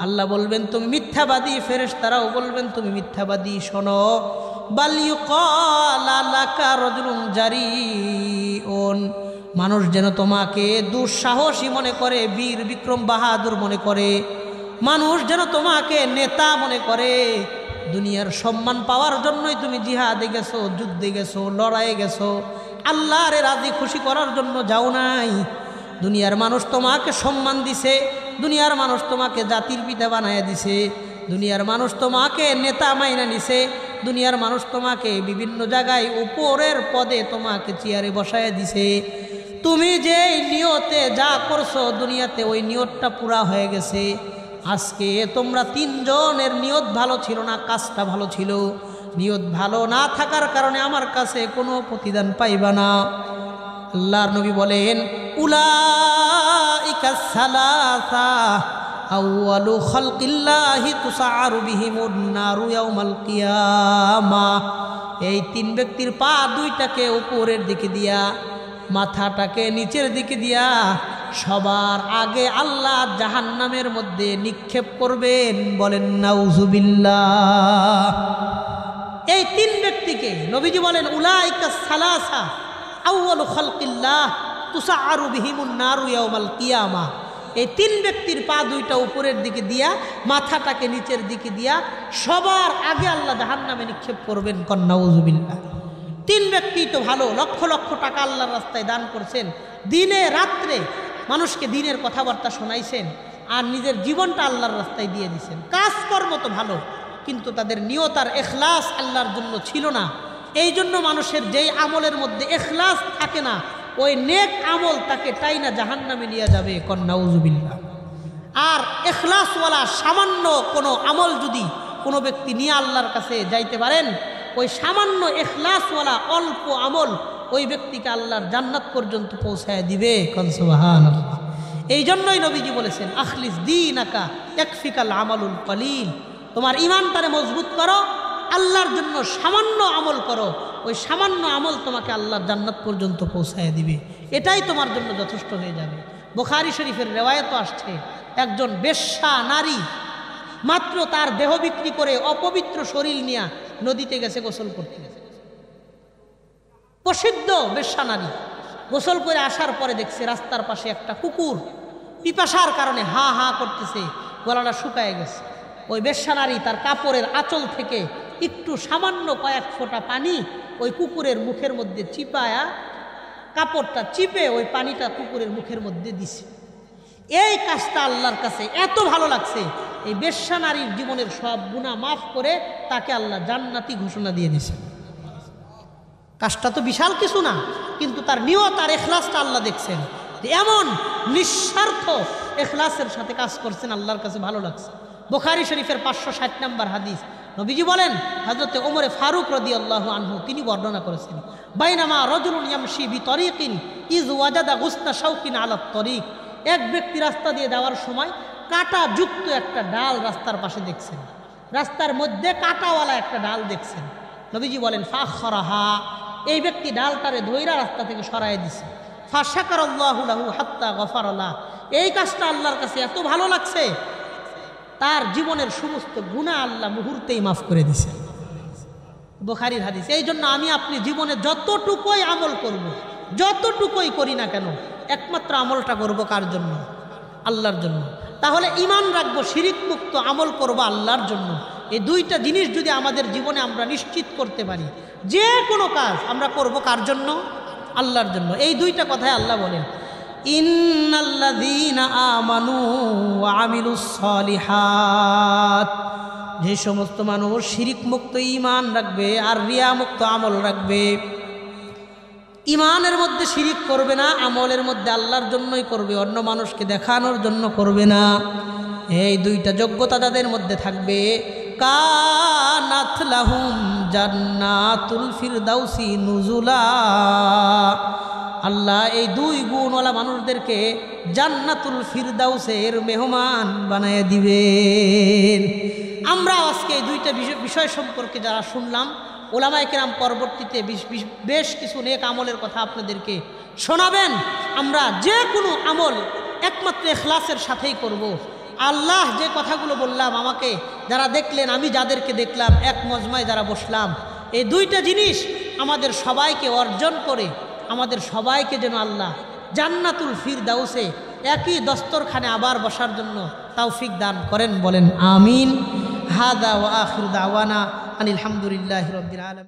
আল্লাহ বলবেন তুমি মিথ্যাবাদী, ফেরেশতারাও বলবেন তুমি মিথ্যাবাদী। শোনো বাল ইউকালা লাকা রাজুলুন জারিউন, মানুষ যেন তোমাকে দুঃসাহসী মনে করে, বীর বিক্রম বাহাদুর মনে করে, মানুষ যেন তোমাকে নেতা মনে করে। দুনিয়ার সম্মান পাওয়ার জন্যই তুমি জিহাদে গেছো, যুদ্ধে গেছো, লড়াইয়ে গেছো, আল্লাহরে রাজি খুশি করার জন্য যাও নাই। দুনিয়ার মানুষ তোমাকে সম্মান দিছে, দুনিয়ার মানুষ তোমাকে জাতির পিতা বানায় দিছে, দুনিয়ার মানুষ তোমাকে নেতা মাইনা নিছে, দুনিয়ার মানুষ তোমাকে বিভিন্ন জায়গায় উপরের পদে তোমাকে চেয়ারে বসায় দিছে। তুমি যে নিয়তে যা করছো দুনিয়াতে ওই নিয়তটা পুরা হয়ে গেছে। আজকে তোমরা 3 জনের নিয়ত ভালো ছিল না, কাজটা ভালো ছিল। নিয়ত ভালো না থাকার কারণে আমার কাছে কোনো প্রতিদান পাইবা না। আল্লাহর নবী বলেন উলাইকা সালাসা আউয়ালু খালকিল্লাহি তুসআরু বিহিমুন নারু ইয়াউমাল কিয়ামাহ, এই 3 ব্যক্তির পা 2টাকে উপরের দিকে দিয়া, মাথাটাকে নিচের দিকে দিয়া সবার আগে আল্লাহ জাহান্নামের মধ্যে নিক্ষেপ করবেন, বলেন নাউযুবিল্লাহ। এই 3 ব্যক্তিকে নবীজি বলেন উলাইকা সালাসা আউয়ালু খালকিল্লাহ তুসআরু বিহিমুন নারু ইয়াউমাল কিয়ামাহ, এই 3 ব্যক্তির পা 2টা উপরের দিকে দিয়া, মাথাটাকে নিচের দিকে দিয়া সবার আগে আল্লাহ জাহান্নামে নিক্ষেপ করবেন, কন নাউযুবিল্লাহ। 3 ব্যক্তি তো ভালো, লক্ষ লক্ষ টাকা আল্লাহর রাস্তায় দান করছেন, দিনে রাত্রে মানুষকে দিনের কথাবার্তা শোনাইছেন, আর নিজের জীবনটা আল্লাহর রাস্তায় দিয়ে দিয়েছেন। কাজকর্ম তো ভালো, কিন্তু তাদের নিয়ত আর এখলাস আল্লাহর জন্য ছিল না। এই জন্য মানুষের যেই আমলের মধ্যে এখলাস থাকে না, ওই নেক আমল তাকে টাইনা জাহান্নামে নিয়ে যাবে, কন নাউযুবিল্লাহ। আর এখলাসওয়ালা সামান্য কোনো আমল যদি কোনো ব্যক্তি নিয়ে আল্লাহর কাছে যাইতে পারেন, ওই সামান্য এখলাসওয়ালা অল্প আমল ওই ব্যক্তিকে আল্লাহর জান্নাত পর্যন্ত পৌঁছায় দিবে, কন সুবহানাল্লাহ। এই জন্যই নবীজি বলেছেন আখলিস দীনাকা ইয়াকফিকাল আমালুল কলিল, তোমার ঈমানটারে মজবুত করো, আল্লাহর জন্য সামান্য আমল করো, ওই সামান্য আমল তোমাকে আল্লাহর জান্নাত পর্যন্ত পৌঁছায় দিবে, এটাই তোমার জন্য যথেষ্ট হয়ে যাবে। বুখারী শরীফের রিওয়ায়াত আসছে একজন বেশ্যা নারী মাত্র তার দেহ বিক্রি করে অপবিত্র শরীর নিয়ে নদীতে গেছে গোসল করতে। প্রসিদ্ধ বেশ্যা নারী গোসল করে আসার পরে দেখছে রাস্তার পাশে একটা কুকুর পিপাসার কারণে হা হা করতেছে, গলাটা শুকায় গেছে। ওই বেশ্যা নারী তার কাপড়ের আঁচল থেকে একটু সামান্য কয়েক ফোঁটা পানি ওই কুকুরের মুখের মধ্যে চিপায়া, কাপড়টা চিপে ওই পানিটা কুকুরের মুখের মধ্যে দিছে। এই কাজটা আল্লাহর কাছে এত ভালো লাগছে, এই বেশ্যা নারীর জীবনের সব গুনাহ মাফ করে তাকে আল্লাহ জান্নাতি ঘোষণা দিয়ে দিছে। কাজটা তো বিশাল কিছু না, কিন্তু তার নিয়ত আর এখলাসটা আল্লাহ দেখছেন। এমন নিঃস্বার্থ ইখলাসের সাথে কাজ করছেন, আল্লাহর কাছে ভালো লাগছে। বুখারী শরীফের 560 নম্বর হাদিস, নবীজি বলেন, হযরতে ওমরে ফারুক রাদিয়াল্লাহু আনহু তিনি বর্ণনা করেছেন, বাইনামা রাজুলুন ইয়ামশি বিতরিকিন ইজ ওয়াজাদা গুসনা শাওকিন আলা তরিক। এক ব্যক্তি রাস্তা দিয়ে যাওয়ার সময় কাঁটা যুক্ত একটা ডাল রাস্তার পাশে দেখছেন, রাস্তার মধ্যে কাঁটাওয়ালা একটা ডাল দেখছেন। নবীজি বলেন ফাখরাহা, এই ব্যক্তি ডালটারে ধইরা রাস্তা থেকে সরায় দিছে। ফাশাকারাল্লাহু লাহু হাত্তা গফারা লাহ, এই কাজটা আল্লাহর কাছে এত ভালো লাগছে, তার জীবনের সমস্ত গুনাহ আল্লাহ মুহূর্তেই মাফ করে দিছে। বুখারীর হাদিস। এই জন্য আমি আপনি জীবনে যতটুকুই আমল করব, যতটুকুই করি না কেন, একমাত্র আমলটা করব কার জন্য? আল্লাহর জন্য। তাহলে ঈমান রাখবো, শিরিক মুক্ত আমল করব আল্লাহর জন্য। এই দুইটা জিনিস যদি আমাদের জীবনে আমরা নিশ্চিত করতে পারি, যে কোনো কাজ আমরা করব কার জন্য? আল্লাহর জন্য। এই দুইটা কথাই আল্লাহ বলেন, ইন্নাল্লাযীনা আমানু ওয়া আমিলুস সালিহাত, যে সমস্ত মানুষ শিরিক মুক্ত ঈমান রাখবে আর রিয়া মুক্ত আমল রাখবে, ঈমানের মধ্যে শিরিক করবে না, আমলের মধ্যে আল্লাহর জন্যই করবে, অন্য মানুষকে দেখানোর জন্য করবে না, এই দুইটা যোগ্যতা যাদের মধ্যে থাকবে, কানাত লাহুম জান্নাতুল ফিরদাউসি নুজুলা, আল্লাহ এই দুই গুণওয়ালা মানুষদেরকে জান্নাতুল ফিরদাউসের মেহমান বানায় দিবেন। আমরা আজকে এই দুইটা বিষয় সম্পর্কে যারা শুনলাম, ওলামায়ে কেরাম পরবর্তীতে বেশ কিছু নেক আমলের কথা আপনাদেরকে শোনাবেন। আমরা যে কোনো আমল একমাত্র ইখলাসের সাথেই করব। আল্লাহ যে কথাগুলো বললাম, আমাকে যারা দেখলেন, আমি যাদেরকে দেখলাম, এক মজমায় যারা বসলাম, এই দুইটা জিনিস আমাদের সবাইকে অর্জন করে আমাদের সবাইকে যেন আল্লাহ জান্নাতুল ফিরদাউসে একই দস্তরখানে আবার বসার জন্য তৌফিক দান করেন, বলেন আমিন। হাদা ওয়া আখিরু দাওয়ানা আনিল হামদুলিল্লাহি রাব্বিল আলামিন।